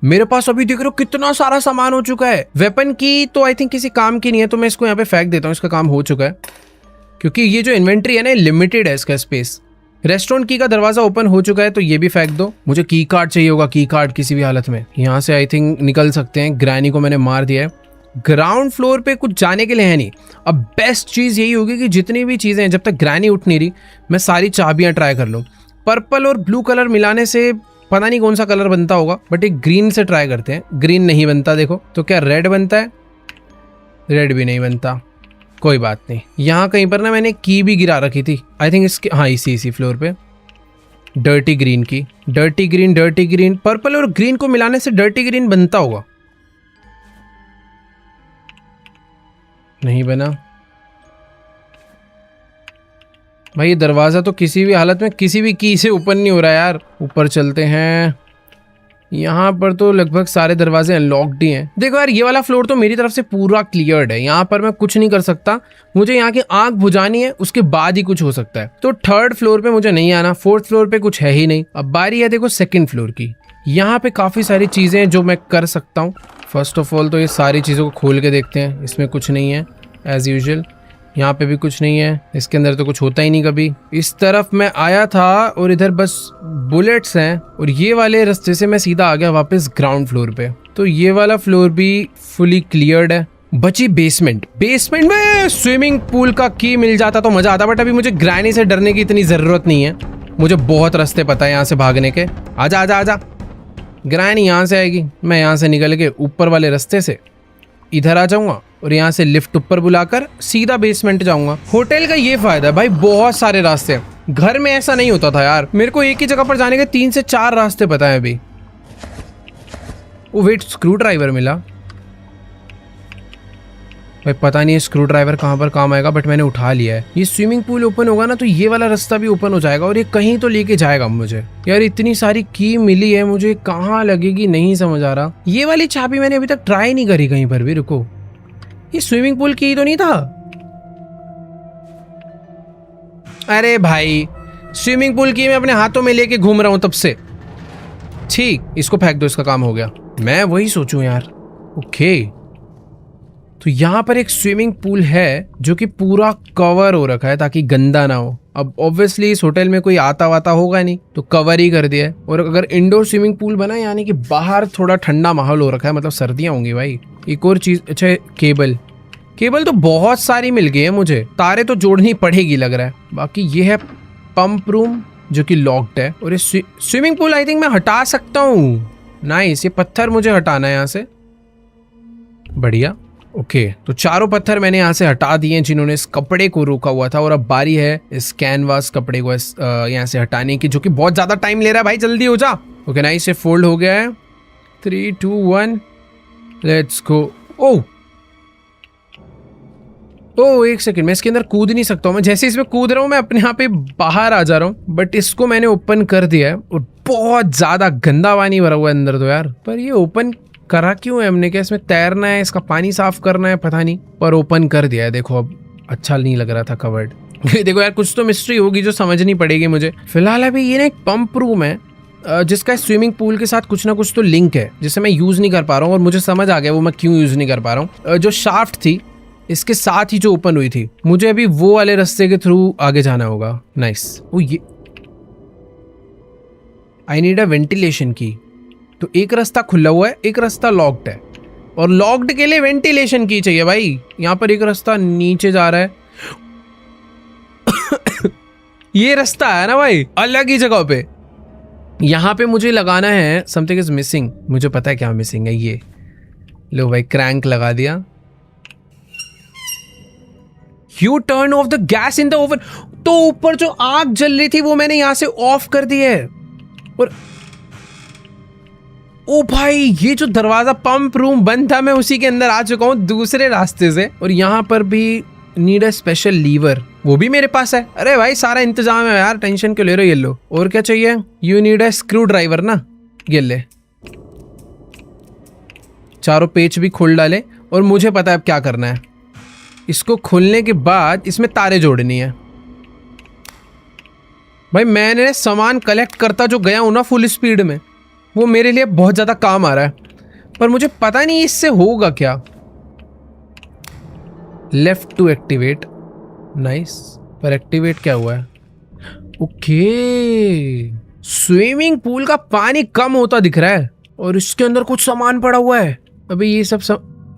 मेरे पास अभी देख रहे हो कितना सारा सामान हो चुका है। वेपन की तो आई थिंक किसी काम की नहीं है तो मैं इसको यहाँ पे फेंक देता हूँ, इसका काम हो चुका है। क्योंकि ये जो इन्वेंट्री है ना लिमिटेड है इसका स्पेस। रेस्टोरेंट की का दरवाजा ओपन हो चुका है तो ये भी फेंक दो। मुझे की कार्ड चाहिए होगा, की कार्ड किसी भी हालत में। यहाँ से आई थिंक निकल सकते हैं। ग्रैनी को मैंने मार दिया है। ग्राउंड फ्लोर पे कुछ जाने के लिए है नहीं। अब बेस्ट चीज़ यही होगी कि जितनी भी चीज़ें हैं जब तक ग्रैनी उठ नहीं रही मैं सारी चाबियाँ ट्राई कर लूँ। पर्पल और ब्लू कलर मिलाने से पता नहीं कौन सा कलर बनता होगा, बट एक ग्रीन से ट्राई करते हैं। ग्रीन नहीं बनता देखो, तो क्या रेड बनता है? रेड भी नहीं बनता, कोई बात नहीं। यहाँ कहीं पर ना मैंने की भी गिरा रखी थी, आई थिंक इसके, हाँ इसी फ्लोर पे। डर्टी ग्रीन की, डर्टी ग्रीन, पर्पल और ग्रीन को मिलाने से डर्टी ग्रीन बनता होगा। नहीं बना भाई, ये दरवाजा तो किसी भी हालत में किसी भी की से ओपन नहीं हो रहा यार। ऊपर चलते हैं, यहाँ पर तो लगभग सारे दरवाजे अनलॉक्ड ही हैं। देखो यार, ये वाला फ्लोर तो मेरी तरफ से पूरा क्लियर्ड है, यहाँ पर मैं कुछ नहीं कर सकता। मुझे यहाँ की आंख बुझानी है, उसके बाद ही कुछ हो सकता है। तो थर्ड फ्लोर पे मुझे नहीं आना, फोर्थ फ्लोर पे कुछ है ही नहीं। अब बारी है देखो सेकंड फ्लोर की। यहाँ पे काफी सारी चीजें हैं जो मैं कर सकता हूँ। फर्स्ट ऑफ ऑल तो ये सारी चीजों को खोल के देखते हैं, इसमें कुछ नहीं है एज यूजुअल। यहाँ पे भी कुछ नहीं है, इसके अंदर तो कुछ होता ही नहीं कभी। इस तरफ मैं आया था और इधर बस बुलेट्स हैं, और ये वाले रास्ते से मैं सीधा आ गया वापस ग्राउंड फ्लोर पे। तो ये वाला फ्लोर भी फुली क्लियर्ड है। बची बेसमेंट। बेसमेंट में स्विमिंग पूल का की मिल जाता तो मजा आता, बट अभी मुझे ग्रैनी से डरने की इतनी जरूरत नहीं है। मुझे बहुत रास्ते पता है यहाँ से भागने के। आजा आजा आजा, ग्रैनी यहाँ से आएगी, मैं यहाँ से निकल के ऊपर वाले रास्ते से इधर आ जाऊंगा और यहाँ से लिफ्ट ऊपर बुलाकर सीधा बेसमेंट जाऊंगा। होटल का ये फायदा है भाई, बहुत सारे रास्ते हैं। घर में ऐसा नहीं होता था यार, मेरे को एक ही जगह पर जाने के 3 से 4 रास्ते पता है अभी। ओ वेट, स्क्रू ड्राइवर मिला भाई, पता नहीं स्क्रू ड्राइवर कहाँ पर काम आएगा, बट मैंने उठा लिया है। ये स्विमिंग पूल ओपन होगा ना तो ये वाला रास्ता भी ओपन हो जाएगा, और ये कहीं तो लेके जाएगा मुझे। यार इतनी सारी की मिली है, मुझे कहाँ लगेगी नहीं समझ आ रहा। ये वाली चाबी मैंने अभी तक ट्राई नहीं करी कहीं पर भी। रुको, ये स्विमिंग पूल की तो नहीं था? अरे भाई, स्विमिंग पूल की मैं अपने हाथों में लेके घूम रहा हूं तब से। ठीक, इसको फेंक दो, इसका काम हो गया। मैं वही सोचूं यार। ओके, तो यहाँ पर एक स्विमिंग पूल है जो कि पूरा कवर हो रखा है ताकि गंदा ना हो। अब ऑब्वियसली इस होटल में कोई आता वाता होगा नहीं, तो कवर ही कर दिया है। और अगर इंडोर स्विमिंग पूल बना, यानी कि बाहर थोड़ा ठंडा माहौल हो रखा है, मतलब सर्दियां होंगी भाई। एक और चीज, अच्छा केबल तो बहुत सारी मिल गई है मुझे, तारे तो जोड़नी पड़ेगी लग रहा है। बाकी ये है पंप रूम जो कि लॉक्ड है, और ये स्विमिंग पूल आई थिंक मैं हटा सकता हूँ। नाइस, ये पत्थर मुझे हटाना है यहाँ से। बढ़िया, ओके, तो चारों पत्थर मैंने यहाँ से हटा दिए जिन्होंने इस कपड़े को रोका हुआ था, और अब बारी है इस कैनवास कपड़े को यहाँ से हटाने की, जो कि बहुत ज्यादा टाइम ले रहा है भाई, जल्दी हो जा। ओके नाइस, ये फोल्ड हो गया है। 3 2 1 लेट्स गो। ओ एक सेकंड, मैं इसके अंदर कूद नहीं सकता हूँ। मैं जैसे इसमें कूद रहा हूँ मैं अपने यहाँ पे बाहर आ जा रहा हूँ, बट इसको मैंने ओपन कर दिया है, और बहुत ज्यादा गंदा पानी भरा हुआ है अंदर तो यार। पर ये ओपन करा क्यों है हमने? क्या इसमें तैरना है, इसका पानी साफ करना है, पता नहीं, पर ओपन कर दिया है। देखो अब अच्छा नहीं लग रहा था कवर्ड। देखो यार, कुछ तो मिस्ट्री होगी जो समझनी पड़ेगी मुझे। फिलहाल अभी ये ना एक पंप रूम है जिसका स्विमिंग पूल के साथ कुछ ना कुछ तो लिंक है, जिसे मैं यूज नहीं कर पा रहा हूँ, और मुझे समझ आ गया वो मैं क्यों यूज नहीं कर पा रहा हूँ। जो शाफ्ट थी इसके साथ ही जो ओपन हुई थी, मुझे अभी वो वाले रास्ते के थ्रू आगे जाना होगा। नाइस, ओ ये आई नीड अ वेंटिलेशन की। तो एक रास्ता खुला हुआ है, एक रास्ता लॉक्ड है, और लॉक्ड के लिए वेंटिलेशन की चाहिए भाई। यहाँ पर एक रास्ता नीचे जा रहा है। ये रास्ता है ना भाई, अलग ही जगह पे। यहाँ पे मुझे लगाना है समथिंग इज मिसिंग। मुझे पता है क्या मिसिंग है। ये लो भाई, क्रैंक लगा दिया। U turn off the gas in the oven. तो ऊपर जो आग जल रही थी वो मैंने यहां से ऑफ कर दी है। और ओ भाई, ये जो दरवाजा पंप रूम बंद था, मैं उसी के अंदर आ चुका हूं दूसरे रास्ते से। और यहाँ पर भी नीड अ स्पेशल लीवर, वो भी मेरे पास है। अरे भाई सारा इंतजाम है यार, टेंशन क्यों ले रहे हो। ये लो, और क्या चाहिए? You need a screw driver ना, ये ले। चारों पेच भी खोल डाले, और मुझे पता है अब क्या करना है। इसको खोलने के बाद इसमें तारे जोड़नी है। भाई मैंने सामान कलेक्ट करता जो गया हूं ना फुल स्पीड में, वो मेरे लिए बहुत ज्यादा काम आ रहा है, पर मुझे पता नहीं इससे होगा क्या। लेफ्ट टू एक्टिवेट, नाइस, पर एक्टिवेट क्या हुआ है? ओके, स्विमिंग पूल का पानी कम होता दिख रहा है, और इसके अंदर कुछ सामान पड़ा हुआ है। अभी ये सब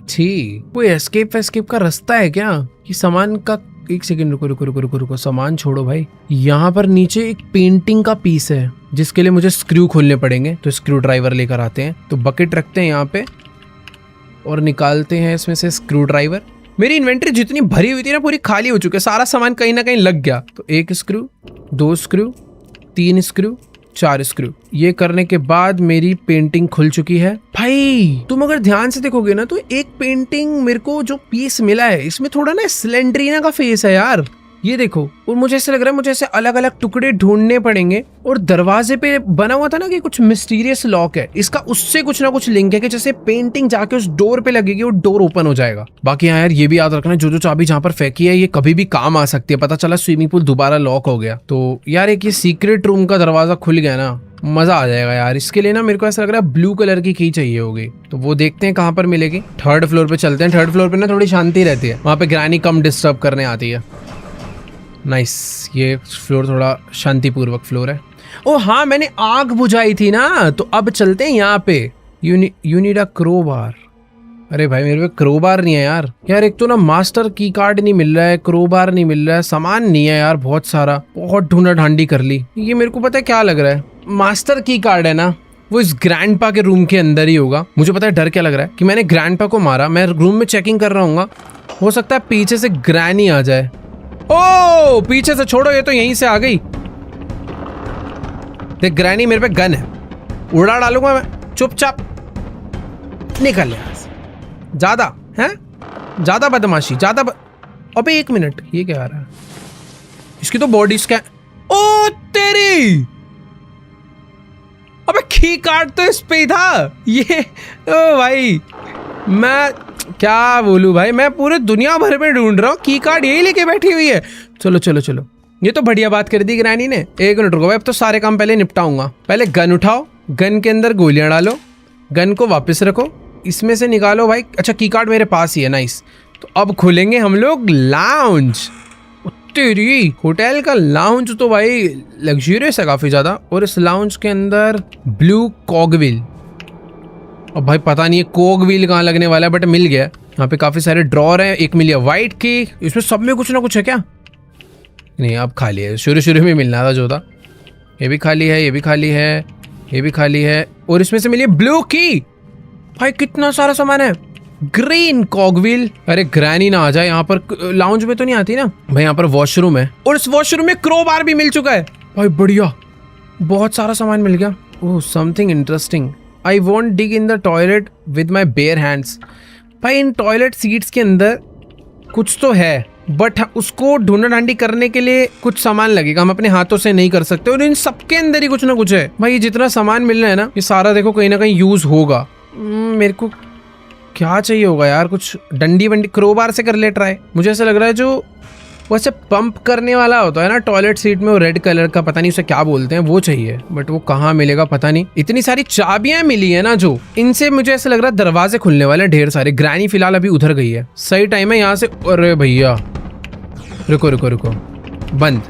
ठीक, कोई एस्केप का रास्ता है क्या? कि सामान का एक सेकंड रुको रुको रुको रुको रुको, सामान छोड़ो भाई। यहाँ पर नीचे एक पेंटिंग का पीस है जिसके लिए मुझे स्क्रू खोलने पड़ेंगे, तो स्क्रू ड्राइवर लेकर आते हैं। तो बकेट रखते हैं यहाँ पे और निकालते हैं इसमें से स्क्रू ड्राइवर। मेरी इन्वेंटरी जितनी भरी हुई थी ना पूरी खाली हो चुकी है, सारा सामान कहीं ना कहीं लग गया। तो 1 स्क्रू, 2 स्क्रू, 3 स्क्रू, 4 स्क्रू। ये करने के बाद मेरी पेंटिंग खुल चुकी है। भाई तुम अगर ध्यान से देखोगे ना तो एक पेंटिंग मेरे को जो पीस मिला है इसमें थोड़ा ना स्लेंडरीना का फेस है यार, ये देखो। और मुझे ऐसा लग रहा है मुझे ऐसे अलग अलग टुकड़े ढूंढने पड़ेंगे। और दरवाजे पे बना हुआ था ना कि कुछ मिस्टीरियस लॉक है, इसका उससे कुछ ना कुछ लिंक है कि जैसे पेंटिंग जाके उस डोर पे लगेगी वो डोर ओपन हो जाएगा। बाकी हाँ यार ये भी याद रखना, जो जो चाबी जहाँ पर फेंकी है ये कभी भी काम आ सकती है। पता चला स्विमिंग पूल दोबारा लॉक हो गया तो यार एक ये सीक्रेट रूम का दरवाजा खुल गया ना, मजा आ जाएगा यार। इसके लिए ना मेरे को ऐसा लग रहा है ब्लू कलर की की चाहिए होगी, तो वो देखते हैं कहाँ पर मिलेगी। 3rd फ्लोर पे चलते हैं। 3rd फ्लोर पे ना थोड़ी शांति रहती है, वहाँ पे ग्रैनी कम डिस्टर्ब करने आती है। नाइस, ये फ्लोर थोड़ा शांतिपूर्वक फ्लोर है। ओ हाँ मैंने आग बुझाई थी ना, तो अब चलते हैं यहाँ पे। You need a crowbar. अरे भाई मेरे पे क्रोबार नहीं है यार। यार एक तो ना मास्टर की कार्ड नहीं मिल रहा है, क्रोबार नहीं मिल रहा है, सामान नहीं है यार बहुत सारा, बहुत ढूंढा ढांडी कर ली। ये मेरे को पता है क्या लग रहा है, मास्टर की कार्ड है ना वो इस ग्रैंडपा के रूम के अंदर ही होगा। मुझे पता है डर क्या लग रहा है कि मैंने ग्रैंडपा को मारा, मैं रूम में चेकिंग कर रहा हूँ, हो सकता है पीछे से ग्रैनी आ जाए। ओ पीछे से छोड़ो, ये तो यहीं से आ गई। देख ग्रैनी मेरे पे गन है, उड़ा डालूंगा मैं, चुपचाप निकल यहाँ से। ज्यादा है, ज्यादा बदमाशी, अबे 1 मिनट, ये क्या आ रहा है? इसकी तो बॉडी स्कैन। ओ तेरी, अबे की कार्ड तो इस पे ही था ये। ओ भाई मैं क्या बोलूं भाई, मैं पूरे दुनिया भर में ढूंढ रहा हूँ, की कार्ड यही लेके बैठी हुई है। चलो चलो चलो, ये तो बढ़िया बात कर दी ग्रैनी ने। 1 मिनट रुको भाई, अब तो सारे काम पहले निपटाऊंगा। पहले गन उठाओ, गन के अंदर गोलियां डालो, गन को वापस रखो, इसमें से निकालो भाई। अच्छा की कार्ड मेरे पास ही है, नाइस। तो अब खोलेंगे हम लोग लाउंज। तेरी होटल का लाउंज तो भाई लग्जरियस है काफी ज्यादा। और इस लाउंज के अंदर ब्लू कॉगविल, अब भाई पता नहीं है कॉगविल कहाँ लगने वाला है, बट मिल गया। यहाँ पे काफी सारे ड्रॉर हैं, एक मिल गया व्हाइट की, इसमें सब में कुछ ना कुछ है क्या? नहीं अब खाली है, शुरू में मिलना था जो था। ये भी खाली है, ये भी खाली है, ये भी खाली है, और इसमें से मिली ब्लू की। भाई कितना सारा सामान है। ग्रीन कॉगविल, अरे ग्रैनी ना आ जाए यहाँ पर, लाउंज में तो नहीं आती ना भाई। यहाँ पर वॉशरूम है और इस वॉशरूम में क्रोबार भी मिल चुका है भाई, बढ़िया, बहुत सारा सामान मिल गया। Oh something interesting. I want dig in the toilet with my bare hands. भाई इन टॉयलेट सीट्स के अंदर कुछ तो है, बट उसको ढूंढा ढांडी करने के लिए कुछ सामान लगेगा, हम अपने हाथों से नहीं कर सकते। और इन सबके अंदर ही कुछ ना कुछ है भाई। ये जितना सामान मिल रहा है ना, ये सारा देखो कहीं ना कहीं यूज होगा। मेरे को क्या चाहिए होगा यार, कुछ डंडी वंडी, क्रोबार से कर ले ट्राई। मुझे ऐसा लग रहा है जो वैसे पंप करने वाला होता है ना टॉयलेट सीट में, वो रेड कलर का, पता नहीं उसे क्या बोलते हैं, वो चाहिए, बट वो कहाँ मिलेगा पता नहीं। इतनी सारी चाबियां मिली है ना जो, इनसे मुझे ऐसा लग रहा है दरवाजे खुलने वाले ढेर सारे। ग्रैनी फिलहाल अभी उधर गई है, सही टाइम है यहाँ से। अरे भैया रुको रुको रुको, बंद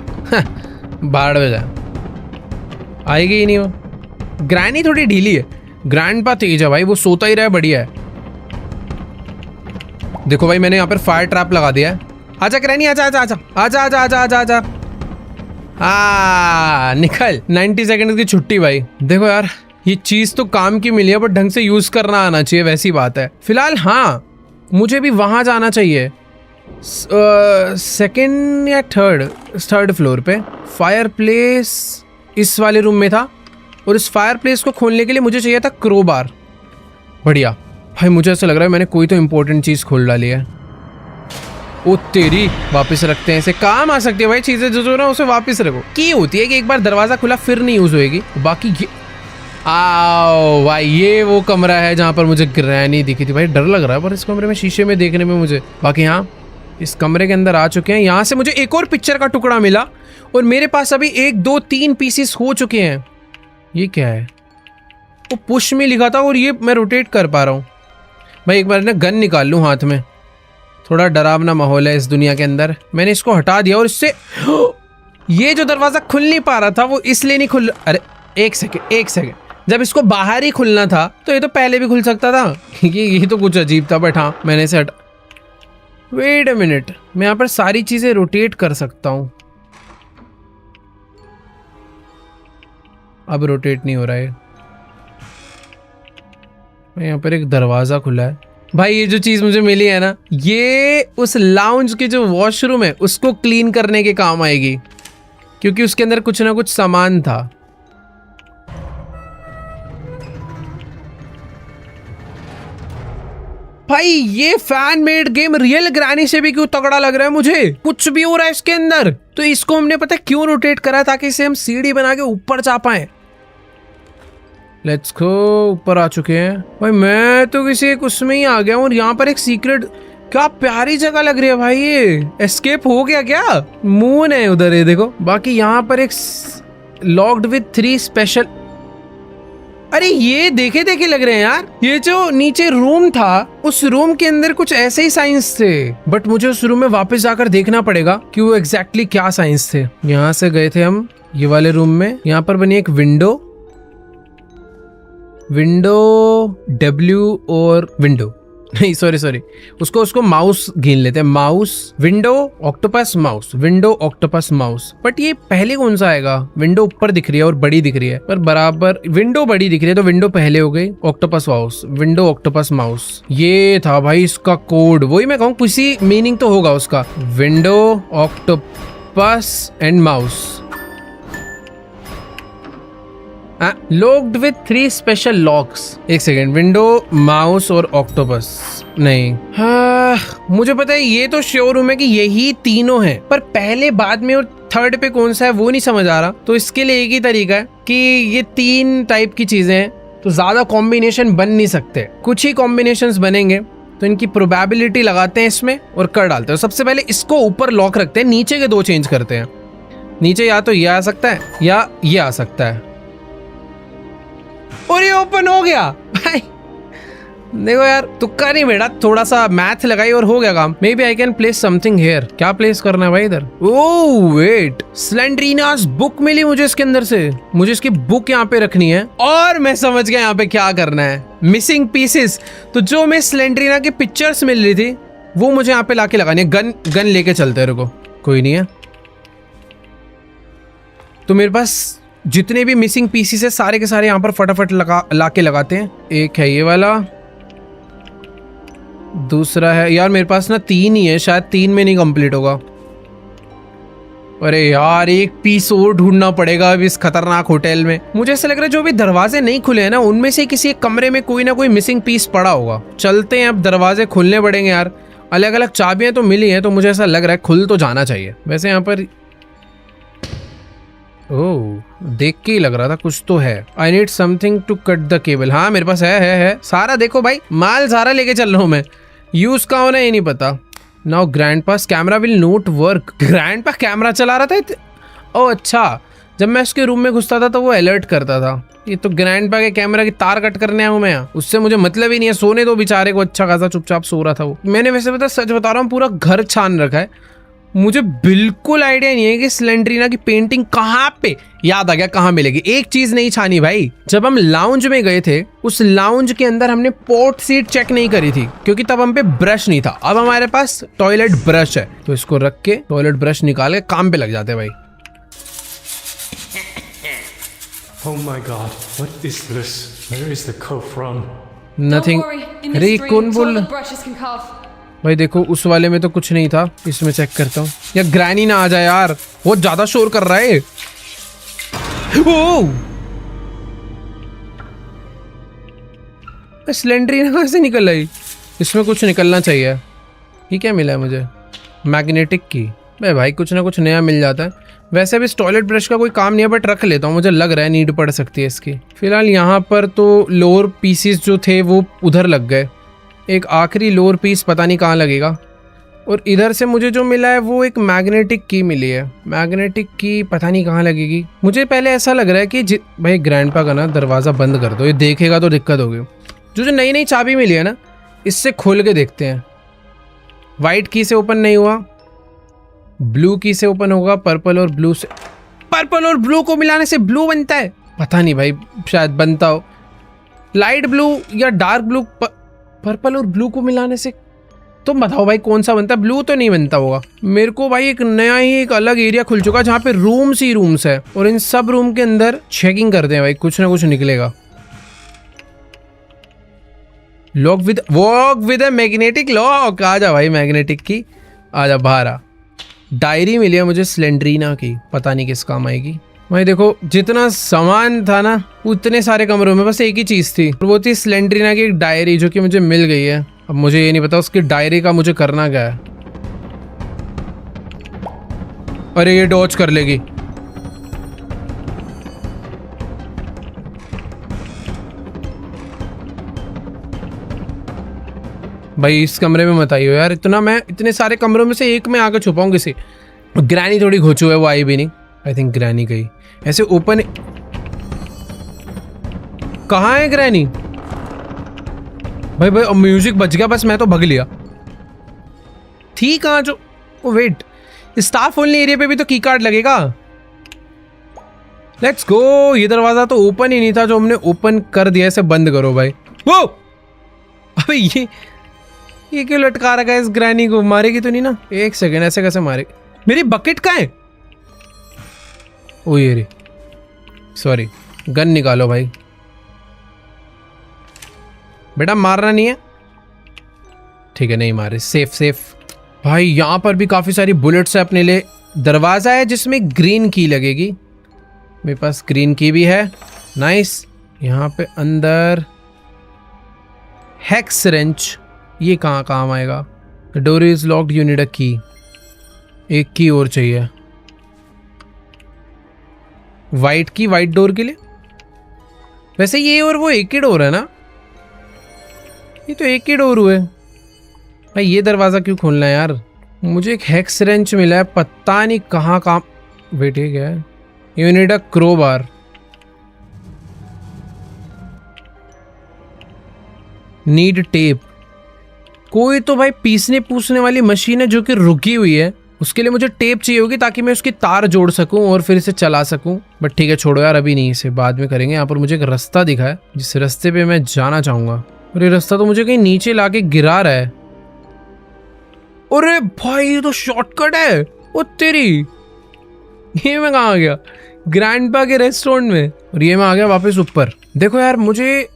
बाढ़ में जाए, आएगी ही नहीं वो। ग्रैनी थोड़ी ढीली है, ग्रैंडपा तेज है भाई, वो सोता ही रहा है, बढ़िया है। देखो भाई मैंने यहाँ पर फायर ट्रैप लगा दिया है। आजा ग्रैनी, आजा आजा आजा आजा आजा आजा आजा आजा, निकल। 90 सेकंड की छुट्टी भाई। देखो यार ये चीज तो काम की मिली है, बट ढंग से यूज करना आना चाहिए, वैसी बात है। फिलहाल हाँ मुझे भी वहां जाना चाहिए, 2nd या 3rd फ्लोर पे। फायर प्लेस इस वाले रूम में था, और इस फायर प्लेस को खोलने के लिए मुझे चाहिए था क्रोबार। बढ़िया भाई, मुझे ऐसा लग रहा है मैंने कोई तो इम्पोर्टेंट चीज खोल डाली है। ओ तेरी, वापस रखते हैं, इसे काम आ सकती है भाई चीजें जो ना, उसे वापस रखो। की होती है कि एक बार दरवाजा खुला फिर नहीं यूज होएगी। बाकी ये आओ भाई, ये वो कमरा है जहाँ पर मुझे ग्रैनी दिखी थी। भाई डर लग रहा है पर इस कमरे में, शीशे में देखने में मुझे। बाकी हाँ इस कमरे के अंदर आ चुके हैं। यहाँ से मुझे एक और पिक्चर का टुकड़ा मिला, और मेरे पास अभी 1 2 3 पीसेस हो चुके हैं। ये क्या है? वो पुश में लिखा था, और ये मैं रोटेट कर पा रहा हूँ। भाई एक बार ना गन निकाल लूँ हाथ में, थोड़ा डरावना माहौल है इस दुनिया के अंदर। मैंने इसको हटा दिया, और इससे ये जो दरवाजा खुल नहीं पा रहा था वो इसलिए नहीं खुल। अरे एक सेकेंड, जब इसको बाहर ही खुलना था तो ये तो पहले भी खुल सकता था। ये तो कुछ अजीब था, बट हाँ मैंने इसे हटा। वेट अ मिनट, मैं यहाँ पर सारी चीजें रोटेट कर सकता हूँ। अब रोटेट नहीं हो रहा है। यहाँ पर एक दरवाजा खुला है। भाई ये जो चीज मुझे मिली है ना, ये उस लाउंज के जो वॉशरूम है उसको क्लीन करने के काम आएगी, क्योंकि उसके अंदर कुछ ना कुछ सामान था। भाई ये fan made game real granny से भी क्यों तगड़ा लग रहा है मुझे। कुछ भी हो रहा है इसके अंदर। तो इसको हमने पता है क्यों रोटेट करा है, ताकि इसे हम सीढ़ी बना के ऊपर जा पाए। लेट्स गो, ऊपर आ चुके हैं। भाई मैं तो किसी एक उसमें ही आ गया हूँ, और यहाँ पर एक सीक्रेट, क्या प्यारी जगह लग रही है भाई। ये एस्केप हो गया क्या? मून है उधर, ये देखो। बाकी यहाँ पर एक लॉक्ड विद 3 स्पेशल, अरे ये देखे देखे लग रहे हैं यार। ये जो नीचे रूम था, उस रूम के अंदर कुछ ऐसे ही साइंस थे, बट मुझे उस रूम में वापस जाकर देखना पड़ेगा कि वो एग्जैक्टली क्या साइंस थे। यहाँ से गए थे हम ये वाले रूम में। यहाँ पर बनी एक विंडो W और विंडो नहीं, सॉरी उसको माउस गिन लेते हैं। Mouse, window, octopus, mouse, window, octopus, mouse. But ये पहले कौन सा आएगा? विंडो ऊपर दिख रही है और बड़ी दिख रही है, पर बराबर विंडो बड़ी दिख रही है, तो विंडो पहले हो गई। Octopus mouse, window, octopus, mouse. ये था भाई इसका कोड। वही मैं कहूँ, किसी मीनिंग तो होगा उसका। Window, octopus and mouse. Locked with 3 special locks. एक सेकेंड, विंडो, माउस और ऑक्टोपस नहीं। मुझे पता है, ये तो श्योर हूं मैं कि यही तीनों हैं, पर पहले, बाद में और थर्ड पे कौन सा है वो नहीं समझ आ रहा। तो इसके लिए एक ही तरीका है कि ये 3 टाइप की चीजें हैं, तो ज्यादा कॉम्बिनेशन बन नहीं सकते। कुछ ही कॉम्बिनेशंस बनेंगे, तो इनकी प्रोबेबिलिटी लगाते हैं इसमें और कर डालते हैं। सबसे पहले इसको ऊपर लॉक रखते हैं, नीचे के 2 चेंज करते हैं। नीचे या तो ये आ सकता है या ये आ सकता है, और ये ओपन हो गया। भाई देखो यार, तुक्का नहीं बेटा, थोड़ा सा मैथ लगाई और हो गया काम। May B I can place something here. क्या प्लेस करना है भाई इधर? ओह वेट, स्लेंड्रीनास बुक मिली मुझे इसके अंदर से। मुझे इसकी बुक यहाँ पे रखनी है, और मैं समझ गया यहाँ पे क्या करना है। Missing pieces. तो जो मैं स्लेंड्रीना की पिक्चर्स मिल रही थी, वो मुझे यहाँ पे लाके लगानी है। गन लेके चलते हैं। रुको, कोई नहीं है तो मेरे पास जितने भी मिसिंग पीसेस है सारे के सारे यहाँ पर फटाफट लाके लगाते हैं। एक है ये वाला, दूसरा है, यार मेरे पास ना 3 ही है, शायद 3 में नहीं कंप्लीट होगा। अरे यार, एक पीस और ढूंढना पड़ेगा अब इस खतरनाक होटल में। मुझे ऐसा लग रहा है जो भी दरवाजे नहीं खुले हैं ना, उनमें से किसी एक कमरे में कोई ना कोई मिसिंग पीस पड़ा होगा। चलते हैं, अब दरवाजे खुलने पड़ेंगे यार। अलग अलग चाबियां तो मिली हैं, तो मुझे ऐसा लग रहा है खुल तो जाना चाहिए। वैसे यहाँ पर ओह, देख के ही लग रहा था कुछ तो है। I need something to cut the cable. हाँ मेरे पास है सारा। देखो भाई, माल सारा लेके चल रहा हूँ मैं। यूज का होना ये नहीं पता। Now ग्रैंडपास camera will note work. Grandpa camera चला रहा था। ओह अच्छा, जब मैं उसके रूम में घुसता था तो वो अलर्ट करता था। ये तो ग्रैंडपा के कैमरा की तार कट करने आया हूँ मैं यहाँ। उससे मुझे मतलब ही नहीं है। सोने दो बेचारे को, अच्छा खासा चुपचाप सो रहा था वो। मैंने वैसे पता, सच बता रहा हूँ, पूरा घर छान रखा है। मुझे बिल्कुल आइडिया नहीं है कि स्लेंड्रीना की पेंटिंग कहाँ पे, याद आ गया कहाँ मिलेगी। एक चीज नहीं छानी भाई, जब हम लाउंज में गए थे, उस लाउंज के अंदर हमने पोर्ट सीट चेक नहीं करी थी, क्योंकि तब हम पे ब्रश नहीं था। अब हमारे पास टॉयलेट ब्रश है, तो इसको रख के टॉयलेट ब्रश निकाल के काम पे लग जाते हैं भाई। Oh my God, what is this? Where is the cough from? Nothing. Don't worry, in अरे this ये stream, कौन बोल? toilet brushes can cough. भाई देखो, उस वाले में तो कुछ नहीं था, इसमें चेक करता हूँ। या ग्रैनी ना आ जाए यार, बहुत ज्यादा शोर कर रहा है। ओह, स्लेंड्रीना कहाँ से निकल आई? इसमें कुछ निकलना चाहिए। ये क्या मिला है मुझे? मैग्नेटिक की। भाई कुछ ना कुछ नया मिल जाता है। वैसे भी इस टॉयलेट ब्रश का कोई काम नहीं है, बट रख लेता हूँ, मुझे लग रहा है नीड पड़ सकती है इसकी। फिलहाल यहाँ पर तो लोअर पीसीस जो थे वो उधर लग गए। एक आखिरी लोअर पीस पता नहीं कहाँ लगेगा। और इधर से मुझे जो मिला है वो एक मैग्नेटिक की मिली है। मैग्नेटिक की पता नहीं कहाँ लगेगी। मुझे पहले ऐसा लग रहा है कि भाई ग्रैंडपा का ना दरवाज़ा बंद कर दो, ये देखेगा तो दिक्कत होगी। जो नई नई चाबी मिली है ना, इससे खोल के देखते हैं। वाइट की से ओपन नहीं हुआ, ब्लू की से ओपन होगा, पर्पल और ब्लू से। पर्पल और ब्लू को मिलाने से ब्लू बनता है? पता नहीं भाई, शायद बनता हो। लाइट ब्लू या डार्क ब्लू, पर्पल और ब्लू को मिलाने से तुम बताओ भाई कौन सा बनता है? ब्लू तो नहीं बनता होगा। मेरे को भाई एक नया ही एक अलग एरिया खुल चुका है जहाँ पे रूम्स ही रूम्स है और इन सब रूम के अंदर चेकिंग करते हैं भाई, कुछ ना कुछ निकलेगा। Lock with a magnetic lock. आजा भाई मैग्नेटिक की, आजा बाहर आ। डायरी मिली है मुझे स्लेंड्रीना की, पता नहीं किस काम आएगी। भाई देखो जितना सामान था ना उतने सारे कमरों में बस एक ही चीज थी, वो थी स्लेंड्रीना की एक डायरी जो कि मुझे मिल गई है। अब मुझे ये नहीं पता उसकी डायरी का मुझे करना क्या है। अरे ये डॉच कर लेगी। भाई इस कमरे में मत आइयो यार, इतने सारे कमरों में से एक में आकर छुपाऊं किसी। ग्रैनी थोड़ी घोचू है, वो आई भी नहीं। आई थिंक ग्रैनी गई। ऐसे ओपन कहाँ है ग्रैनी? भाई भाई म्यूजिक बज गया, बस मैं तो भग लिया। थी कहाँ जो? Oh wait, staff only area पे भी तो की कार्ड लगेगा। Let's go. ये दरवाजा तो ओपन ही नहीं था जो हमने ओपन कर दिया। इसे बंद करो भाई। वो अबे ये क्यों लटका रखा है इस ग्रैनी को? मारेगी तो नहीं ना? एक सेकेंड, ऐसे कैसे मारे? मेरी बकेट कहाँ है? ओ ये रे, सॉरी। गन निकालो भाई। बेटा मारना नहीं है, ठीक है नहीं मारे। Safe safe. भाई यहाँ पर भी काफी सारी बुलेट्स है अपने लिए। दरवाजा है जिसमें ग्रीन की लगेगी, मेरे पास ग्रीन की भी है। नाइस। यहाँ पे अंदर हेक्स रेंच, ये कहाँ काम आएगा? The door is locked, you need अ की। एक की और चाहिए, वाइट की, वाइट डोर के लिए। वैसे ये और वो एक ही डोर है ना? ये तो एक ही डोर हुए भाई। ये दरवाजा क्यों खोलना है यार? मुझे एक हेक्स रेंच मिला है, पता नहीं कहाँ काम। वेट ये क्या है? You need a crowbar. Need tape. कोई तो भाई पीसने पूसने वाली मशीन है जो कि रुकी हुई है, उसके लिए मुझे टेप चाहिए होगी ताकि मैं उसकी तार जोड़ सकूं और फिर इसे चला सकूं। बट ठीक है छोड़ो यार, अभी नहीं, इसे बाद में करेंगे। यहाँ पर मुझे एक रास्ता दिखा है जिस रास्ते पे मैं जाना चाहूंगा, और ये रास्ता तो मुझे कहीं नीचे लाके गिरा रहा है। अरे भाई ये तो शॉर्टकट है। ओ तेरी, ये मैं कहाँ आ गया? ग्रैंडपा के रेस्टोरेंट में। और ये मैं आ गया वापस ऊपर। देखो यार मुझे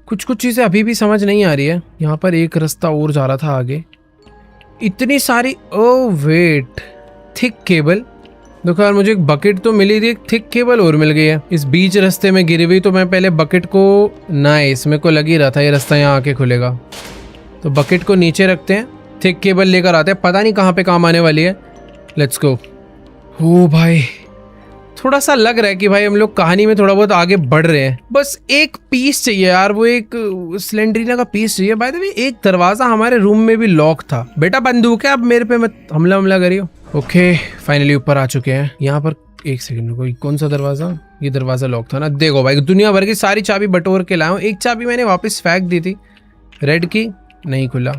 कुछ चीजें अभी भी समझ नहीं आ रही है। यहाँ पर एक रास्ता और जा रहा था आगे, इतनी सारी। Oh wait, thick cable. देखो यार मुझे एक बकेट तो मिली थी, एक थिक केबल और मिल गई है इस बीच रास्ते में गिरी हुई। तो मैं पहले बकेट को, नाइस, मेरे को लग ही रहा था ये रास्ता यहाँ आके खुलेगा। तो बकेट को नीचे रखते हैं, थिक केबल लेकर आते हैं, पता नहीं कहाँ पे काम आने वाली है। Let's go. ओ भाई थोड़ा सा लग रहा है कि भाई हम लोग कहानी में थोड़ा बहुत आगे बढ़ रहे हैं। बस एक पीस चाहिए यार, वो एक स्लेंड्रीना का पीस चाहिए। बाय द वे एक दरवाजा हमारे रूम में भी लॉक था। बेटा बंदूक है, अब मेरे पे मत हमला करियो। ओके फाइनली ऊपर आ चुके हैं। यहाँ पर एक सेकंड रुको, कौन सा दरवाजा? ये दरवाजा लॉक था ना। देखो भाई दुनिया भर की सारी चाबी बटोर के लाया हूँ। एक चाबी मैंने वापस फेंक दी थी, रेड की, नहीं खुला।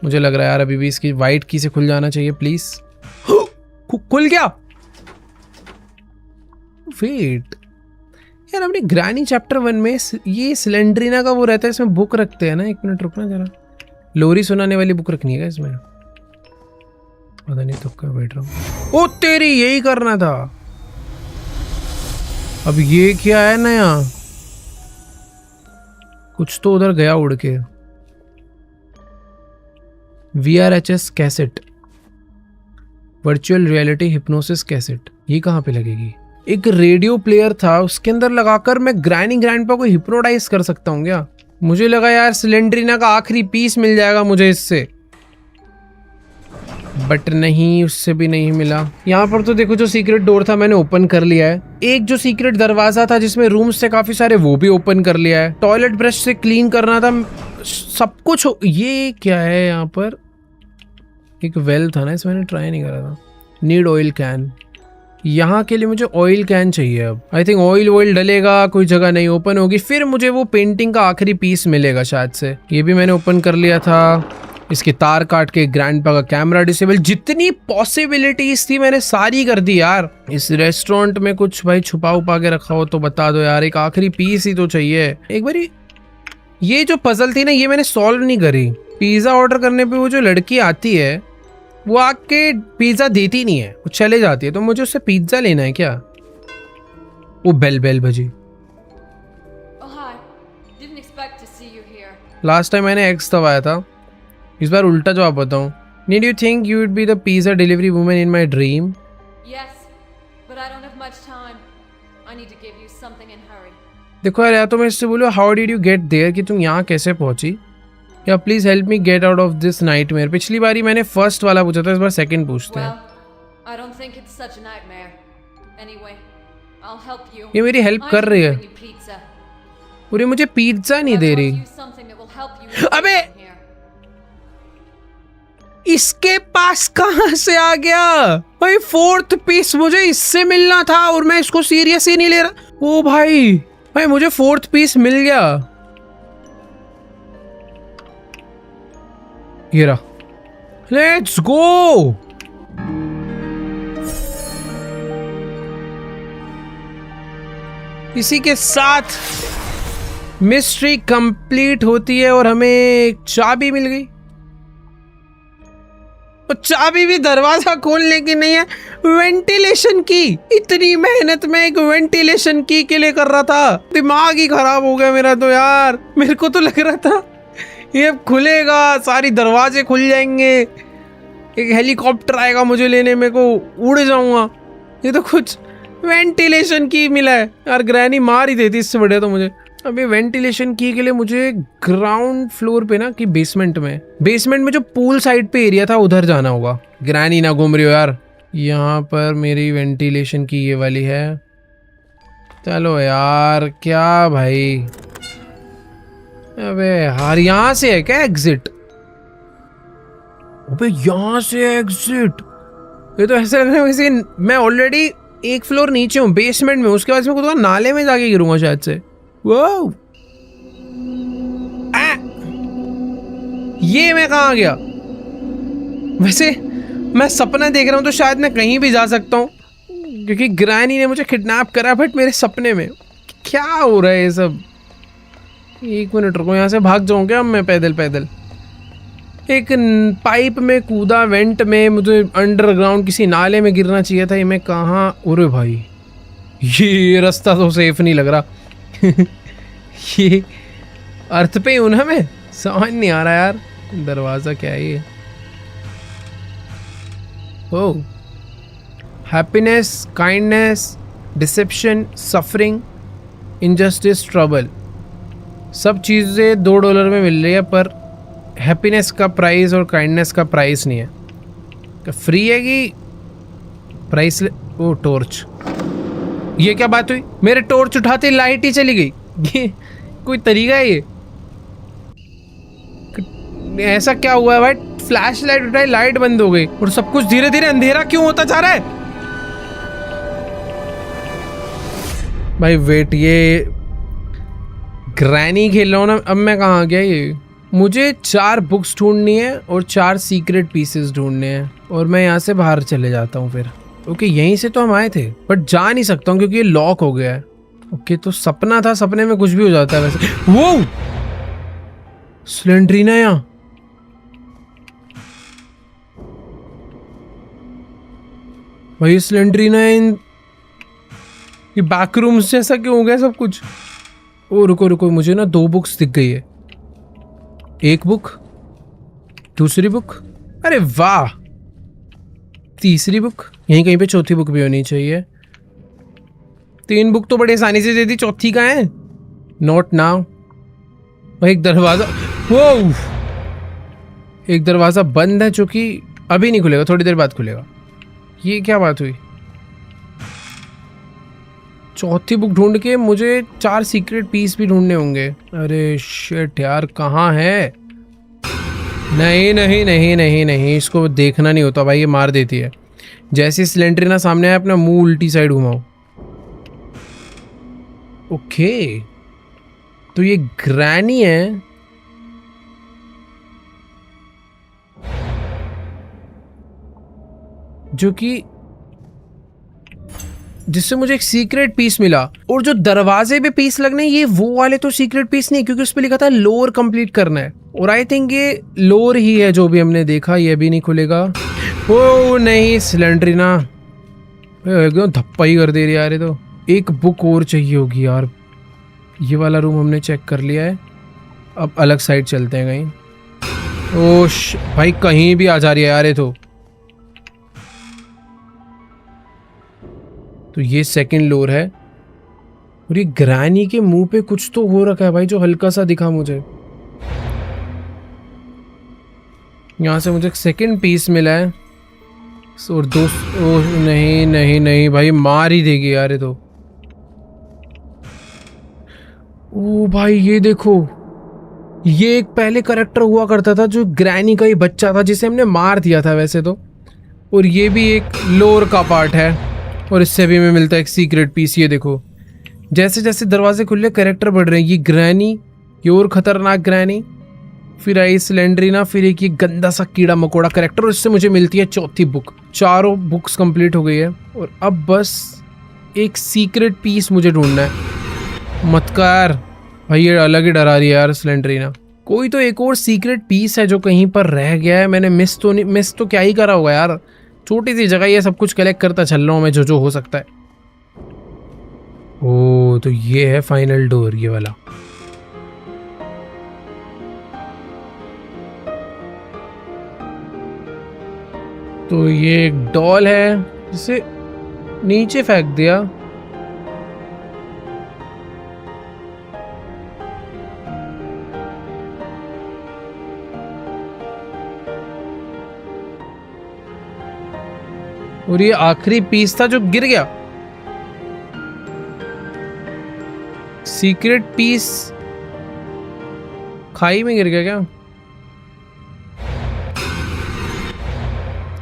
मुझे लग रहा है यार अभी भी इसकी व्हाइट की से खुल जाना चाहिए प्लीज। खुल गया। वेट यार, हमने ग्रैनी चैप्टर 1 में ये स्लेंड्रीना का वो रहता है, इसमें बुक रखते हैं ना। एक मिनट रुकना जरा, लोरी सुनाने वाली बुक रखनी है इसमें। पता नहीं तो क्या बैठ रहा हूँ। ओ तेरी, यही करना था। अब ये क्या है नया? कुछ तो उधर गया उड़ के। VRHS cassette, virtual reality hypnosis cassette. ये कहाँ पे लगेगी? एक रेडियो प्लेयर था, उसके अंदर लगाकर मैं ग्रैंडपा को हिप्नोटाइज कर सकता हूँ क्या? मुझे लगा यार स्लेंड्रीना का आखिरी पीस मिल जाएगा मुझे इससे, बट नहीं, उससे भी नहीं मिला। यहाँ पर तो देखो जो सीक्रेट डोर था मैंने ओपन कर लिया है। एक जो सीक्रेट दरवाजा था जिसमें रूम्स थे काफी सारे, वो भी ओपन कर लिया है। टॉयलेट ब्रश से क्लीन करना था, सब कुछ। ये क्या है यहाँ पर? एक वेल था ना, इसमें मैंने ट्राई नहीं करा था। नीड ऑयल कैन, यहाँ के लिए मुझे ऑयल कैन चाहिए। अब आई थिंक ऑयल डलेगा, कोई जगह नहीं ओपन होगी, फिर मुझे वो पेंटिंग का आखिरी पीस मिलेगा शायद से। ये भी मैंने ओपन कर लिया था। इसके तार काट के ग्रैंडपा का कैमरा डिसेबल। जितनी पॉसिबिलिटीज थी मैंने सारी कर दी यार। इस रेस्टोरेंट में कुछ भाई छुपा उपा के रखा हो तो बता दो यार, एक आखिरी पीस ही तो चाहिए। एक बारी ये जो पजल थी ना, ये मैंने सॉल्व नहीं करी। पिज्ज़ा ऑर्डर करने पे वो जो लड़की आती है वो आके पिज्ज़ा देती नहीं है, वो चले जाती है, तो मुझे उससे पिज्ज़ा लेना है क्या? वो बेल बेल बजी। Oh, hi. Didn't expect to see you here. Last time मैंने एक्स दबाया था, इस बार उल्टा जवाब बताऊं। Did you think you would be the pizza delivery woman in my dream? Yes, but I don't have much time. I need to give you something in hurry. देखो यार, या तो मैं इससे बोलूँ how did you get there, कि तुम यहाँ कैसे पहुंची, या please help me get out of this nightmare. पिछली बारी मैंने फर्स्ट वाला पूछा था, इस बार सेकंड पूछते हैं। Well, I don't think it's such a nightmare. Anyway, I'll help you. ये मेरी हेल्प I कर can रही है, bring you pizza. पूरी मुझे पिज्जा नहीं I दे brought रही। you something that will help you escape अबे! from here. इसके पास कहां से आ गया भाई? फोर्थ पीस मुझे इससे मिलना था और मैं इसको सीरियस ही नहीं ले रहा। ओ भाई भाई, मुझे फोर्थ पीस मिल गया। ये रहा, लेट्स गो। इसी के साथ मिस्ट्री कंप्लीट होती है और हमें एक चाबी मिल गई। और चाबी भी दरवाजा खोलने की नहीं है, वेंटिलेशन की। इतनी मेहनत में एक वेंटिलेशन की के लिए कर रहा था, दिमाग ही खराब हो गया मेरा तो यार। मेरे को तो लग रहा था ये खुलेगा, सारी दरवाजे खुल जाएंगे, एक हेलीकॉप्टर आएगा मुझे लेने, मेरे को उड़ जाऊंगा। ये तो कुछ वेंटिलेशन की मिला है यार। ग्रैनी मार ही देती इससे बढ़िया तो मुझे। अभी वेंटिलेशन की के लिए मुझे ग्राउंड फ्लोर पे ना कि बेसमेंट में जो पूल साइड पे एरिया था उधर जाना होगा। ग्रैनी ना घूम रही हो यार। यहाँ पर मेरी वेंटिलेशन की ये वाली है। चलो यार, क्या भाई, अबे यार यहाँ से है क्या एग्जिट? अबे यहाँ से एग्जिट? ये तो ऐसा लग रहा है वैसे मैं ऑलरेडी एक फ्लोर नीचे हूँ, बेसमेंट में, उसके बाद मैं खुद नाले में जाके गिरूंगा शायद से। वो ये मैं कहाँ गया? वैसे मैं सपना देख रहा हूँ तो शायद मैं कहीं भी जा सकता हूँ, क्योंकि ग्रैनी ने मुझे किडनैप करा, बट मेरे सपने में। क्या हो रहा है ये सब? एक मिनट रुको, यहाँ से भाग जाऊँ क्या मैं पैदल पैदल? एक पाइप में कूदा, वेंट में, मुझे अंडरग्राउंड किसी नाले में गिरना चाहिए था। ये मैं कहाँ? अरे भाई ये रास्ता तो सेफ नहीं लग रहा। ये अर्थ पे हूं ना मैं, समझ नहीं आ रहा यार। दरवाजा क्या है ये? Oh, happiness, kindness, deception, suffering, injustice, trouble, सब चीज़ें $2 में मिल रही है, पर हैप्पीनेस का प्राइस और काइंडनेस का प्राइस नहीं है। फ्री है कि प्राइस? ओ टॉर्च, ये क्या बात हुई? मेरे टॉर्च उठाते लाइट ही चली गई। ये कोई तरीका है ये? ऐसा क्या हुआ है भाई? फ्लैश लाइट उठाई, लाइट बंद हो गई, और सब कुछ धीरे धीरे अंधेरा क्यों होता जा रहा है? भाई वेट, ये ग्रैनी खेल रहा हूँ ना, अब मैं कहाँ आ गया? ये मुझे 4 बुक्स ढूंढनी है और 4 सीक्रेट पीसेस ढूंढने हैं, और मैं यहाँ से बाहर चले जाता हूँ फिर। ओके, यहीं से तो हम आए थे, बट जा नहीं सकता हूँ क्योंकि ये लॉक हो गया है। ओके, तो सपना था, सपने में कुछ भी हो जाता है वैसे। वो स्लेंड्रीना यहाँ, भाई स्लेंड्रीना इन ये बैकरूम्स जैसा क्यों हो गया सब कुछ? ओ रुको रुको, मुझे ना 2 बुक्स दिख गई है। एक बुक, दूसरी बुक, अरे वाह, तीसरी बुक, यहीं कहीं पे चौथी बुक भी होनी चाहिए। 3 बुक तो बड़े आसानी से दे दी, चौथी कहाँ है? Not now. भाई एक दरवाजा, वो एक दरवाजा बंद है जो कि अभी नहीं खुलेगा, थोड़ी देर बाद खुलेगा। ये क्या बात हुई? चौथी बुक ढूंढ के मुझे 4 सीक्रेट पीस भी ढूंढने होंगे। अरे शिट यार, कहाँ है? नहीं नहीं नहीं नहीं नहीं, इसको देखना नहीं होता भाई, ये मार देती है। जैसे स्लेंड्रीना सामने आया, अपना मुंह उल्टी साइड घुमाओ। ओके, तो ये ग्रैनी है। जो कि जिससे मुझे एक सीक्रेट पीस मिला, और जो दरवाजे पे पीस लगने, ये वो वाले तो सीक्रेट पीस नहीं, क्योंकि उस पे लिखा था लोअर कंप्लीट करना है। और आई थिंक ये लोअर ही है जो भी हमने देखा, ये भी नहीं खुलेगा। ओ नहीं, सिलेंड्रीना एकदम धप्पा ही कर दे रही है यार। ये तो एक बुक और चाहिए होगी यार। ये वाला रूम हमने चेक कर लिया है, अब अलग साइड चलते हैं कहीं। ओश भाई कहीं भी आ जा रही है यार ये तो ये सेकंड लोअर है। और ये ग्रैनी के मुंह पे कुछ तो हो रखा है भाई, जो हल्का सा दिखा मुझे। यहाँ से मुझे सेकंड पीस मिला है। और दोस्त ओ नहीं नहीं नहीं भाई, मार ही देगी यार ये तो। ओ भाई ये देखो, ये एक पहले करेक्टर हुआ करता था जो ग्रैनी का ही बच्चा था, जिसे हमने मार दिया था वैसे तो। और ये भी एक लोअर का पार्ट है। और इससे भी हमें मिलता है एक सीक्रेट पीस। ये देखो, जैसे जैसे दरवाजे खुले कैरेक्टर बढ़ रहे हैं। ये ग्रैनी, ये और खतरनाक ग्रैनी, फिर आई सिलेंड्रीना, फिर एक ये गंदा सा कीड़ा मकोड़ा कैरेक्टर। और इससे मुझे मिलती है चौथी बुक। चारों बुक्स कंप्लीट हो गई है और अब बस एक सीक्रेट पीस मुझे ढूंढना है। मत कर भाई, ये अलग ही डरा रही है यार सिलेंड्रीना। कोई तो एक और सीक्रेट पीस है जो कहीं पर रह गया है। मैंने मिस तो क्या ही करा होगा यार। छोटी सी जगह, ये सब कुछ कलेक्ट करता चल रहा हूँ मैं, जो हो सकता है। ओ तो ये है फाइनल डोर, ये वाला। तो ये एक डॉल है जिसे नीचे फेंक दिया। और ये आखिरी पीस था जो गिर गया। सीक्रेट पीस खाई में गिर गया क्या?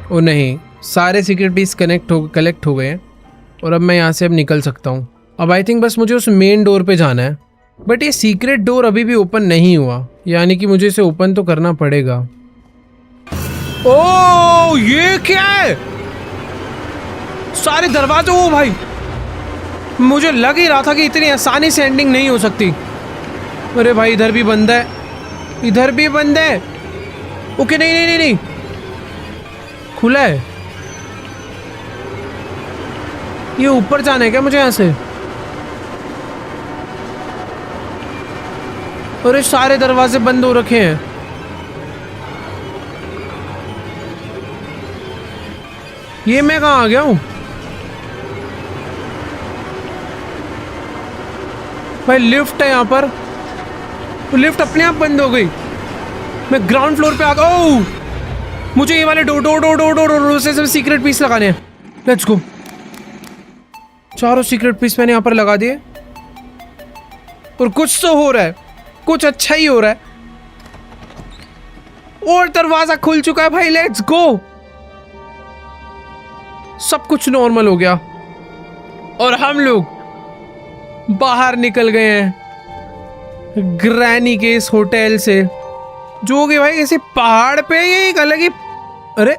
ओ नहीं, सारे सीक्रेट पीस कलेक्ट हो गए हैं और अब मैं यहाँ से अब निकल सकता हूँ। अब आई थिंक बस मुझे उस मेन डोर पे जाना है। बट ये सीक्रेट डोर अभी भी ओपन नहीं हुआ, यानी कि मुझे इसे ओपन तो करना पड़ेगा। ओ ये क्या है? सारे दरवाजे, ओ भाई मुझे लग ही रहा था कि इतनी आसानी से एंडिंग नहीं हो सकती। अरे भाई इधर भी बंद है, इधर भी बंद है। ओके नहीं नहीं नहीं नहीं, खुला है। ये ऊपर जाना है क्या मुझे यहाँ से? अरे सारे दरवाजे बंद हो रखे हैं। ये मैं कहाँ आ गया हूँ भाई? लिफ्ट है यहाँ पर, लिफ्ट अपने आप बंद हो गई। मैं ग्राउंड फ्लोर पे आ गया। ओह मुझे ये वाले डोर से सीक्रेट पीस लगाने हैं। लेट्स गो। चारों सीक्रेट पीस मैंने यहाँ पर लगा दिए और कुछ तो हो रहा है, कुछ अच्छा ही हो रहा है। और दरवाजा खुल चुका है भाई। Let's go. सब कुछ नॉर्मल हो गया और हम लोग बाहर निकल गए हैं ग्रैनी के इस होटल से, जो कि भाई किसी पहाड़ पे, ये एक अलग ही, अरे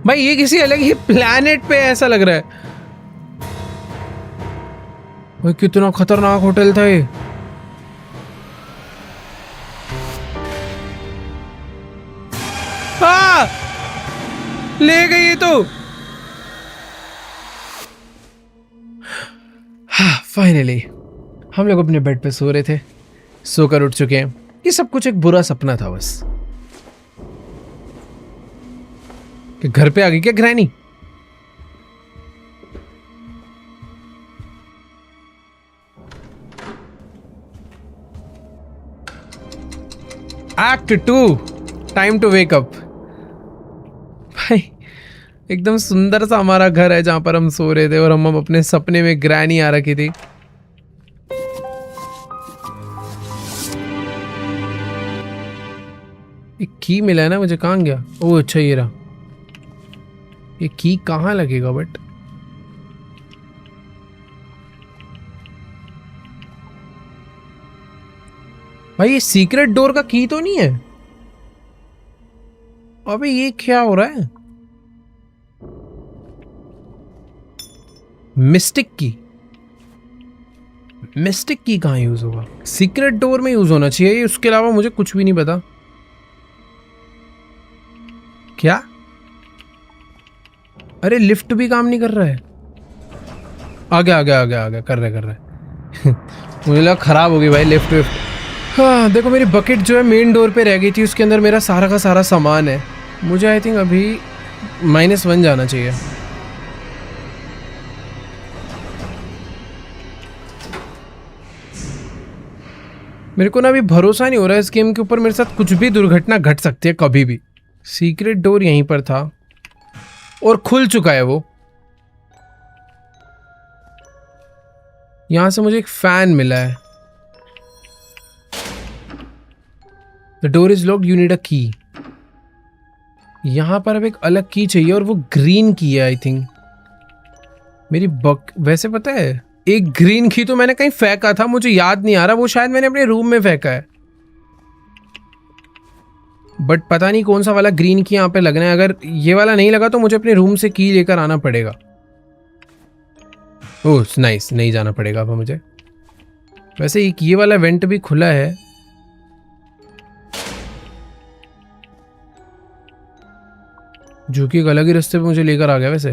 भाई ये किसी अलग ही प्लैनेट पे ऐसा लग रहा है भाई। कितना खतरनाक होटल था ये। ले गई तो। फाइनली हम लोग अपने बेड पे सो रहे थे, सोकर उठ चुके हैं। ये सब कुछ एक बुरा सपना था बस। कि घर पे आ गई क्या granny? Act 2, time to wake up. भाई एकदम सुंदर सा हमारा घर है जहां पर हम सो रहे थे और हम अपने सपने में ग्रैनी आ रखी थी। एक की मिला है ना मुझे, कहाँ गया? ओह अच्छा ये रहा। ये की कहाँ लगेगा बट? भाई ये सीक्रेट डोर का की तो नहीं है? अबे ये क्या हो रहा है? मिस्टिक की। मिस्टिक की कहाँ यूज होगा? सीक्रेट डोर में यूज होना चाहिए, उसके अलावा मुझे कुछ भी नहीं पता। क्या? अरे लिफ्ट भी काम नहीं कर रहा है। आ गया कर रहे मुझे लगा खराब हो गई भाई लिफ्ट विफ्ट। हाँ देखो, मेरी बकेट जो है मेन डोर पे रह गई थी, उसके अंदर मेरा सारा का सारा सामान है। मुझे आई थिंक अभी -1 जाना चाहिए। मेरे को ना अभी भरोसा नहीं हो रहा है इस गेम के ऊपर, मेरे साथ कुछ भी दुर्घटना घट सकती है कभी भी। सीक्रेट डोर यहीं पर था और खुल चुका है वो। यहां से मुझे एक फैन मिला है। The door is locked, you need अ की। यहां पर अब एक अलग की चाहिए और वो ग्रीन की है आई थिंक। मेरी वैसे पता है, एक ग्रीन की तो मैंने कहीं फेंका था, मुझे याद नहीं आ रहा, वो शायद मैंने अपने रूम में फेंका है, बट पता नहीं कौन सा वाला ग्रीन की यहाँ पे लगना है। अगर ये वाला नहीं लगा तो मुझे अपने रूम से की लेकर आना पड़ेगा। ओह नाइस, नहीं जाना पड़ेगा अब मुझे। वैसे एक ये वाला वेंट भी खुला है। जो कि एक अलग ही रास्ते पे मुझे लेकर आ गया वैसे,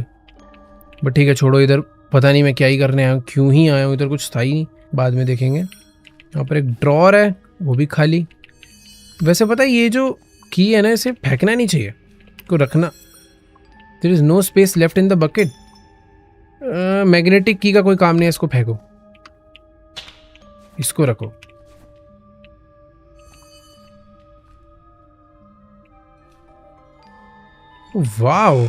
बट ठीक है छोड़ो, इधर पता नहीं मैं क्या ही करने आया हूँ, क्यों ही आया हूँ, इधर कुछ था ही नहीं, बाद में देखेंगे। यहाँ पर एक ड्रॉर है, वो भी खाली। वैसे पता है ये जो की है ना, इसे फेंकना नहीं चाहिए, को रखना। There is no space left in the bucket. Magnetic key का कोई काम नहीं है, इसको फेंको, इसको रखो। वाओ,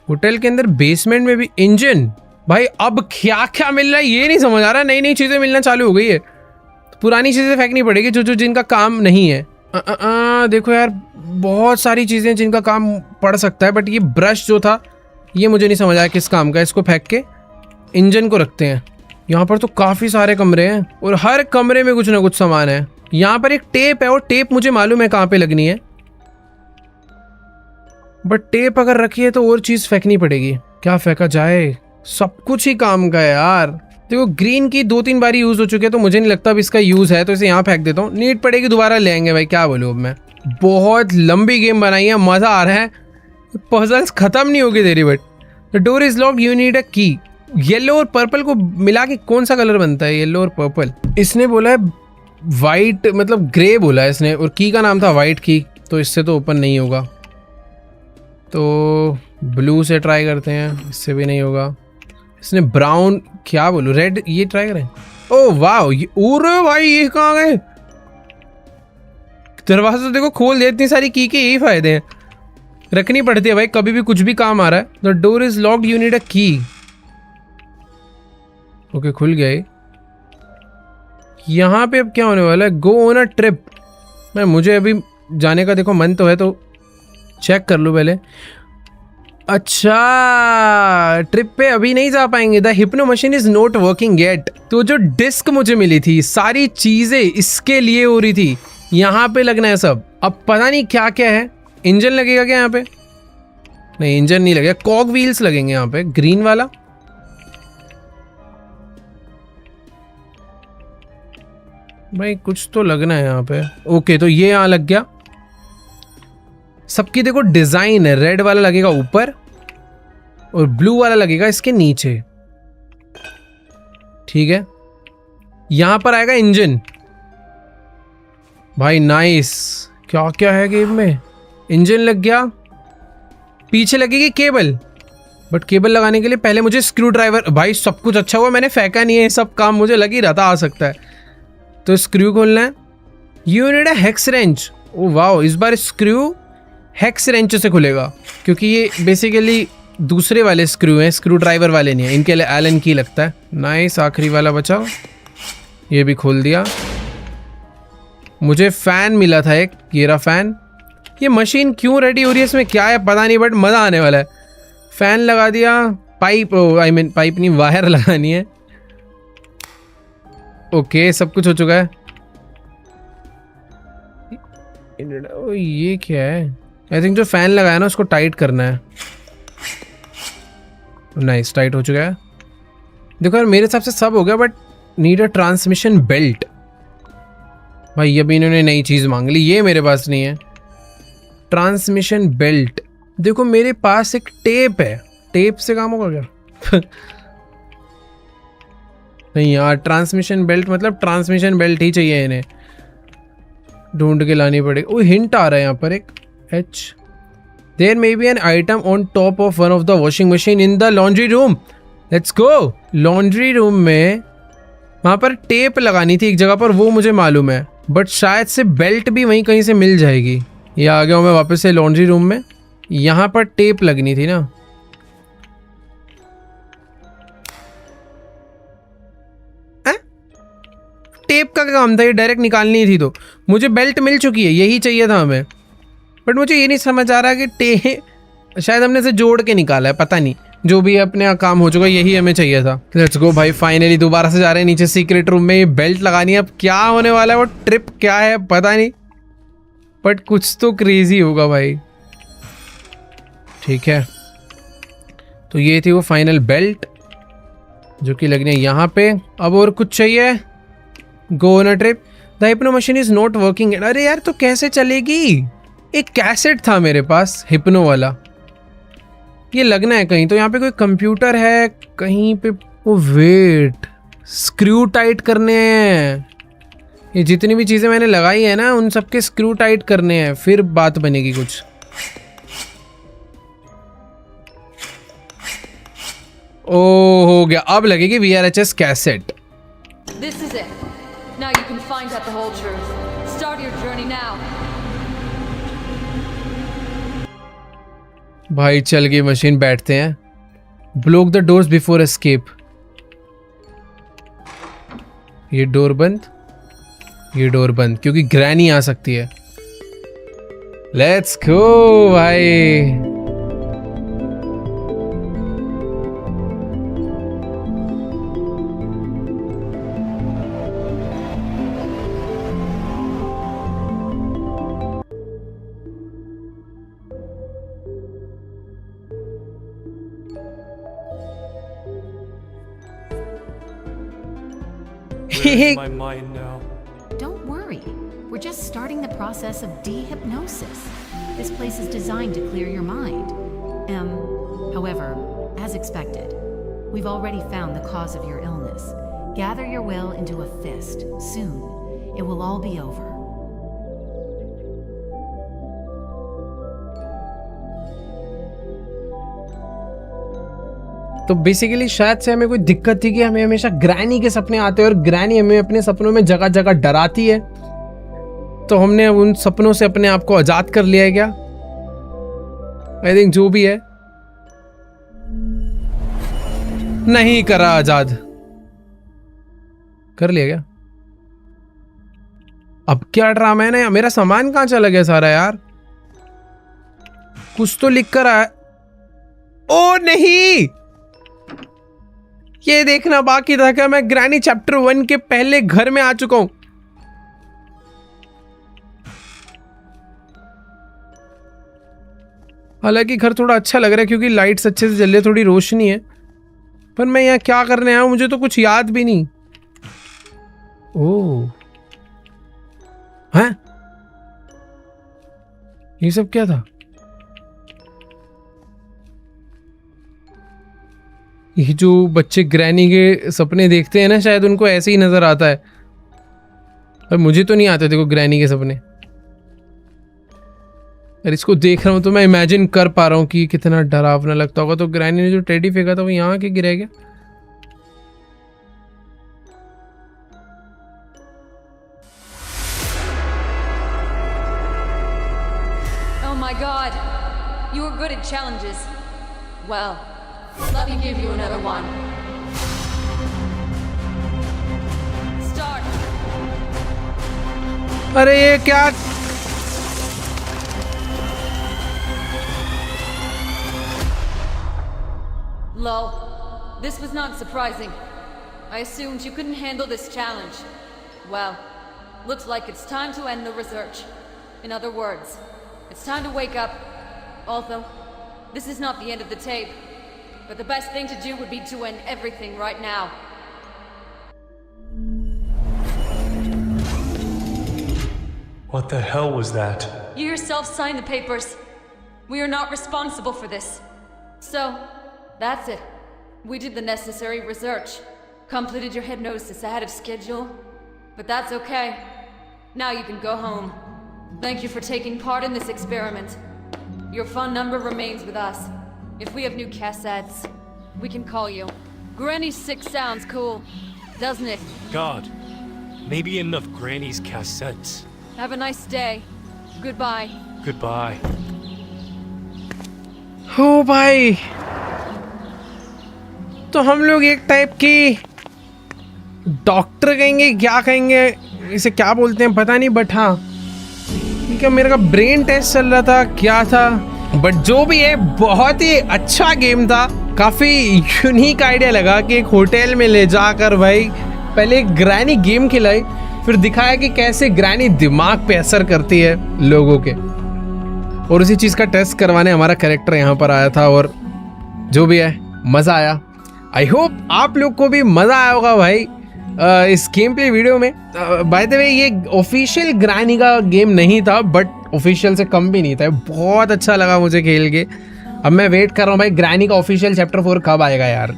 होटल के अंदर बेसमेंट में भी इंजन। भाई अब क्या क्या मिल रहा है ये नहीं समझ आ रहा, नई नई चीजें मिलना चालू हो गई है। पुरानी चीजें फेंकनी पड़ेगी जो जिनका काम नहीं है। देखो यार, बहुत सारी चीजें जिनका काम पड़ सकता है, बट ये ब्रश जो था ये मुझे नहीं समझ आया किस काम का। इसको फेंक के इंजन को रखते हैं। यहाँ पर तो काफी सारे कमरे हैं और हर कमरे में कुछ ना कुछ सामान है। यहाँ पर एक टेप है और टेप मुझे मालूम है कहाँ पे लगनी है, बट टेप अगर रखी है तो और चीज फेंकनी पड़ेगी। क्या फेंका जाए? सब कुछ ही काम का है यार। देखो ग्रीन की 2-3 बारी यूज हो चुके हैं, तो मुझे नहीं लगता अब इसका यूज है, तो इसे यहाँ फेंक देता हूँ। नीड पड़ेगी दोबारा लेंगे भाई, क्या बोलूँ अब मैं। बहुत लंबी गेम बनाई है, मजा आ रहा है, पजल्स खत्म नहीं होगी तेरी। But the door is locked, you need अ की। येलो और पर्पल को मिला के कौन सा कलर बनता है? येलो और पर्पल। इसने बोला है वाइट, मतलब ग्रे बोला है इसने, और की का नाम था वाइट की, तो इससे तो ओपन नहीं होगा। तो ब्लू से ट्राई करते हैं, इससे भी नहीं होगा। इसने ब्राउन, क्या बोलूं, रेड, ये ट्राई करें। ओह वाह, ये ओरे भाई ये कहाँ गए? दरवाजा तो देखो खोल दिया। इतनी सारी की के यही फायदे हैं, रखनी पड़ती है भाई, कभी भी कुछ भी काम आ रहा है। The door is locked, you need अ की। ओके खुल गया ये। यहाँ पे अब क्या होने वाला है? Go on a trip. मैं मुझे अभी जाने का देखो मन तो है, तो चेक कर लो पहले। अच्छा, ट्रिप पे अभी नहीं जा पाएंगे। The hypno machine is not working yet. तो जो डिस्क मुझे मिली थी, सारी चीजें इसके लिए हो रही थी, यहाँ पे लगना है सब। अब पता नहीं क्या क्या है। इंजन लगेगा क्या यहाँ पे? नहीं इंजन नहीं लगेगा, कॉग व्हील्स लगेंगे यहाँ पे, ग्रीन वाला। भाई कुछ तो लगना है यहाँ पे। ओके तो ये यहाँ लग गया। सबकी देखो डिजाइन है, रेड वाला लगेगा ऊपर और ब्लू वाला लगेगा इसके नीचे, ठीक है। यहां पर आएगा इंजन। भाई नाइस, क्या क्या है गेम में। इंजन लग गया, पीछे लगेगी केबल, बट केबल लगाने के लिए पहले मुझे स्क्रू ड्राइवर। भाई सब कुछ अच्छा हुआ मैंने फेंका नहीं है, सब काम मुझे लग ही रहा था आ सकता है। तो स्क्रू खोलना है। You need a hex wrench. Oh wow, इस बार स्क्रू हेक्स रेंच से खुलेगा, क्योंकि ये बेसिकली दूसरे वाले स्क्रू हैं, स्क्रू ड्राइवर वाले नहीं है, इनके लिए एलन की लगता है। नाइस, आखिरी वाला बचा, ये भी खोल दिया। मुझे फैन मिला था एक, ये रहा फैन। ये मशीन क्यों रेडी हो रही है, इसमें क्या है पता नहीं, बट मज़ा आने वाला है। फैन लगा दिया। पाइप, आई मीन पाइप नहीं, वायर लगानी है। ओके सब कुछ हो चुका है। ओ ये क्या है? आई थिंक जो फैन लगाया ना उसको टाइट करना है। नाइस, टाइट हो चुका है। देखो यार मेरे हिसाब से सब हो गया, but need a transmission belt. भाई अभी इन्होंने नई चीज मांग ली, ये मेरे पास नहीं है। ट्रांसमिशन बेल्ट, देखो मेरे पास एक टेप है, टेप से काम होगा क्या? नहीं यार, ट्रांसमिशन बेल्ट मतलब ट्रांसमिशन बेल्ट ही चाहिए इन्हें, ढूंढ के लानी पड़ेगी। वो हिंट आ रहा है यहाँ पर एक H. There may be an item on top of one of the washing machine in the laundry room. Let's go. Laundry room में वहाँ पर टेप लगानी थी एक जगह पर, वो मुझे मालूम है, बट शायद से बेल्ट भी वहीं कहीं से मिल जाएगी। ये आ गया हूँ मैं वापस से लॉन्ड्री रूम में। यहाँ पर टेप लगनी थी ना, टेप का काम था ये, डायरेक्ट निकालनी थी। तो मुझे बेल्ट मिल चुकी है, यही चाहिए था हमें, बट मुझे ये नहीं समझ आ रहा कि टेप शायद हमने इसे जोड़ के निकाला है, पता नहीं, जो भी अपने काम हो चुका, यही हमें चाहिए था। लेट्स गो भाई, फाइनली दोबारा से जा रहे हैं नीचे सीक्रेट रूम में। ये बेल्ट लगानी है, अब क्या होने वाला है, वो ट्रिप क्या है पता नहीं, बट कुछ तो क्रेजी होगा भाई। ठीक है, तो ये थी वो फाइनल बेल्ट जो कि लगनी है यहाँ पे। अब और कुछ चाहिए? Go on a trip, the hypno machine is not working. अरे यार, तो कैसे चलेगी? एक कैसेट था मेरे पास हिप्नो वाला, ये लगना है कहीं। तो यहाँ पे कोई कंप्यूटर है कहीं पे। ओ वेट, स्क्रू टाइट करने हैं। ये जितनी भी चीज़ें मैंने लगाई है ना, उन सबके स्क्रू टाइट करने हैं, फिर बात बनेगी कुछ। ओ हो गया, अब लगेगी VRHS cassette. This is it. Now you can find out the whole truth. Start your journey now. भाई चल गई मशीन, बैठते हैं। Block the doors before escape. ये डोर बंद, ये डोर बंद, क्योंकि ग्रैनी आ सकती है। लेट्स गो भाई। Where's my mind now? Don't worry. We're just starting the process of dehypnosis. This place is designed to clear your mind. However, as expected, we've already found the cause of your illness. Gather your will into a fist. Soon, it will all be over. तो basically शायद से हमें कोई दिक्कत थी कि हमें हमेशा ग्रैनी के सपने आते हैं और ग्रैनी हमें अपने सपनों में जगह जगह डराती है। तो हमने उन सपनों से अपने आप को आजाद कर लिया है क्या? आई थिंक जो भी है, नहीं करा आजाद, कर लिया क्या? अब क्या ड्रामा है ना, मेरा सामान कहां चला गया सारा यार? कुछ तो लिख कर आया। ओ नहीं, ये देखना बाकी था कि मैं ग्रैनी चैप्टर 1 के पहले घर में आ चुका हूं। हालांकि घर थोड़ा अच्छा लग रहा है क्योंकि लाइट्स अच्छे से जल रही है, थोड़ी रोशनी है, पर मैं यहाँ क्या करने आया हूं मुझे तो कुछ याद भी नहीं। ओह हैं, ये सब क्या था? ये जो बच्चे ग्रैनी के सपने देखते हैं ना, शायद उनको ऐसे ही नजर आता है, पर मुझे तो नहीं आते देखो ग्रैनी के सपने। और इसको देख रहा हूं तो मैं इमेजिन कर पा रहा हूं कि कितना डरावना लगता होगा। तो ग्रैनी ने जो टेडी फेंका था वो यहाँ के गिरा गया। Oh my god. You were good at challenges. Well, let me give you another one. Start. अरे ये क्या? Lol. This was not surprising. I assumed you couldn't handle this challenge. Well, looks like it's time to end the research. In other words, it's time to wake up. Although, this is not the end of the tape. But the best thing to do would be to end everything right now. What the hell was that? You yourself signed the papers. We are not responsible for this. So, that's it. We did the necessary research. Completed your hypnosis ahead of schedule. But that's okay. Now you can go home. Thank you for taking part in this experiment. Your phone number remains with us. If we have new cassettes, we can call you. Granny 6 sounds cool, doesn't it? God, maybe enough Granny's cassettes. Have a nice day. Goodbye. Goodbye. हो भाई, तो हम लोग एक type की doctor कहेंगे, क्या कहेंगे इसे, क्या बोलते हैं पता नहीं, बट हाँ ठीक है, मेरा का ब्रेन टेस्ट चल रहा था, क्या था, बट जो भी है बहुत ही अच्छा गेम था। काफ़ी यूनिक आइडिया लगा कि एक होटल में ले जाकर भाई पहले एक ग्रैनी गेम खिलाई, फिर दिखाया कि कैसे ग्रैनी दिमाग पे असर करती है लोगों के, और उसी चीज़ का टेस्ट करवाने हमारा कैरेक्टर यहाँ पर आया था, और जो भी है मज़ा आया। आई होप आप लोग को भी मज़ा आया होगा भाई इस गेम प्ले वीडियो में। बाय द वे ये ऑफिशियल ग्रैनी का गेम नहीं था, बट ऑफिशियल से कम भी नहीं था, बहुत अच्छा लगा मुझे खेल के। अब मैं वेट कर रहा हूँ भाई ग्रैनी का ऑफिशियल चैप्टर 4 कब आएगा यार,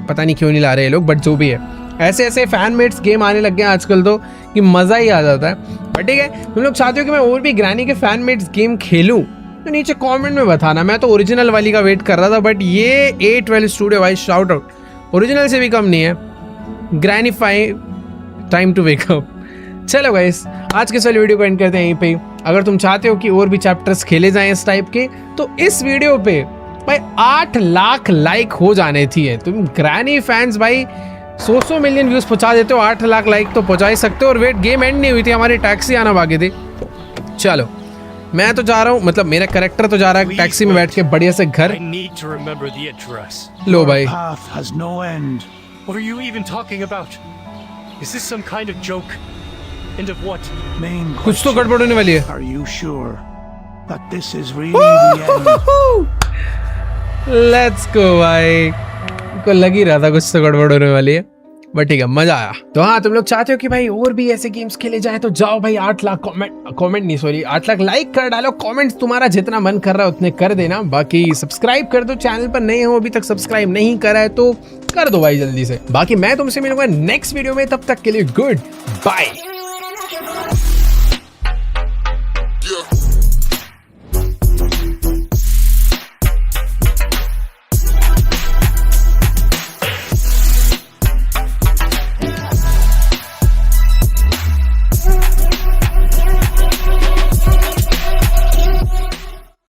पता नहीं क्यों नहीं ला रहे ये लोग, बट जो भी है ऐसे ऐसे फैन मेड्स गेम आने लग गए हैं आजकल तो कि मज़ा ही आ जाता है। बट ठीक है, तुम लोग चाहते हो कि मैं और भी ग्रैनी के फैन मेड्स गेम खेलूँ तो नीचे कमेंट में बताना। मैं तो ओरिजिनल वाली का वेट कर रहा था, बट ये A12 स्टूडियो भाई शाउट आउट, ओरिजिनल से भी कम नहीं है। Granny 5 time to wake up. चलो गाइस, आज के सारे वीडियो को एंड करते हैं यहीं पे। अगर तुम चाहते हो कि और भी चैप्टर्स खेले जाएं इस टाइप के, तो इस वीडियो पे भाई 8 लाख लाइक हो जाने चाहिए। तुम ग्रैनी फैंस भाई 100 मिलियन व्यूज पहुंचा देते हो, 8 लाख लाइक तो पहुंचा ही सकते हो। और वेट, गेम एंड नहीं हुई थी, हमारी टैक्सी आना बाकी थी। चलो मैं तो जा रहा हूँ, मतलब मेरा कैरेक्टर तो जा रहा है टैक्सी में बैठ के बढ़िया से घर। I need to remember the address. लो भाई, Path has no end. What are you even talking about? Is this some kind of joke? End of what? Main कुछ तो question. गड़बड़ होने वाली है। Are you sure that this is really the end? Let's go भाई, को लग ही रहा था कुछ तो गड़बड़ होने वाली है, बट ठीक है मजा आया। तो हाँ, तुम लोग चाहते हो कि भाई और भी ऐसे गेम्स खेले जाए तो जाओ भाई 8 लाख कमेंट नहीं सॉरी 8 लाख लाइक कर डालो। कमेंट्स तुम्हारा जितना मन कर रहा है उतने कर देना। बाकी सब्सक्राइब कर दो, चैनल पर नए हो अभी तक सब्सक्राइब नहीं करा है तो कर दो भाई जल्दी से। बाकी मैं तुमसे मिलूंगा नेक्स्ट वीडियो में, तब तक के लिए गुड बाय।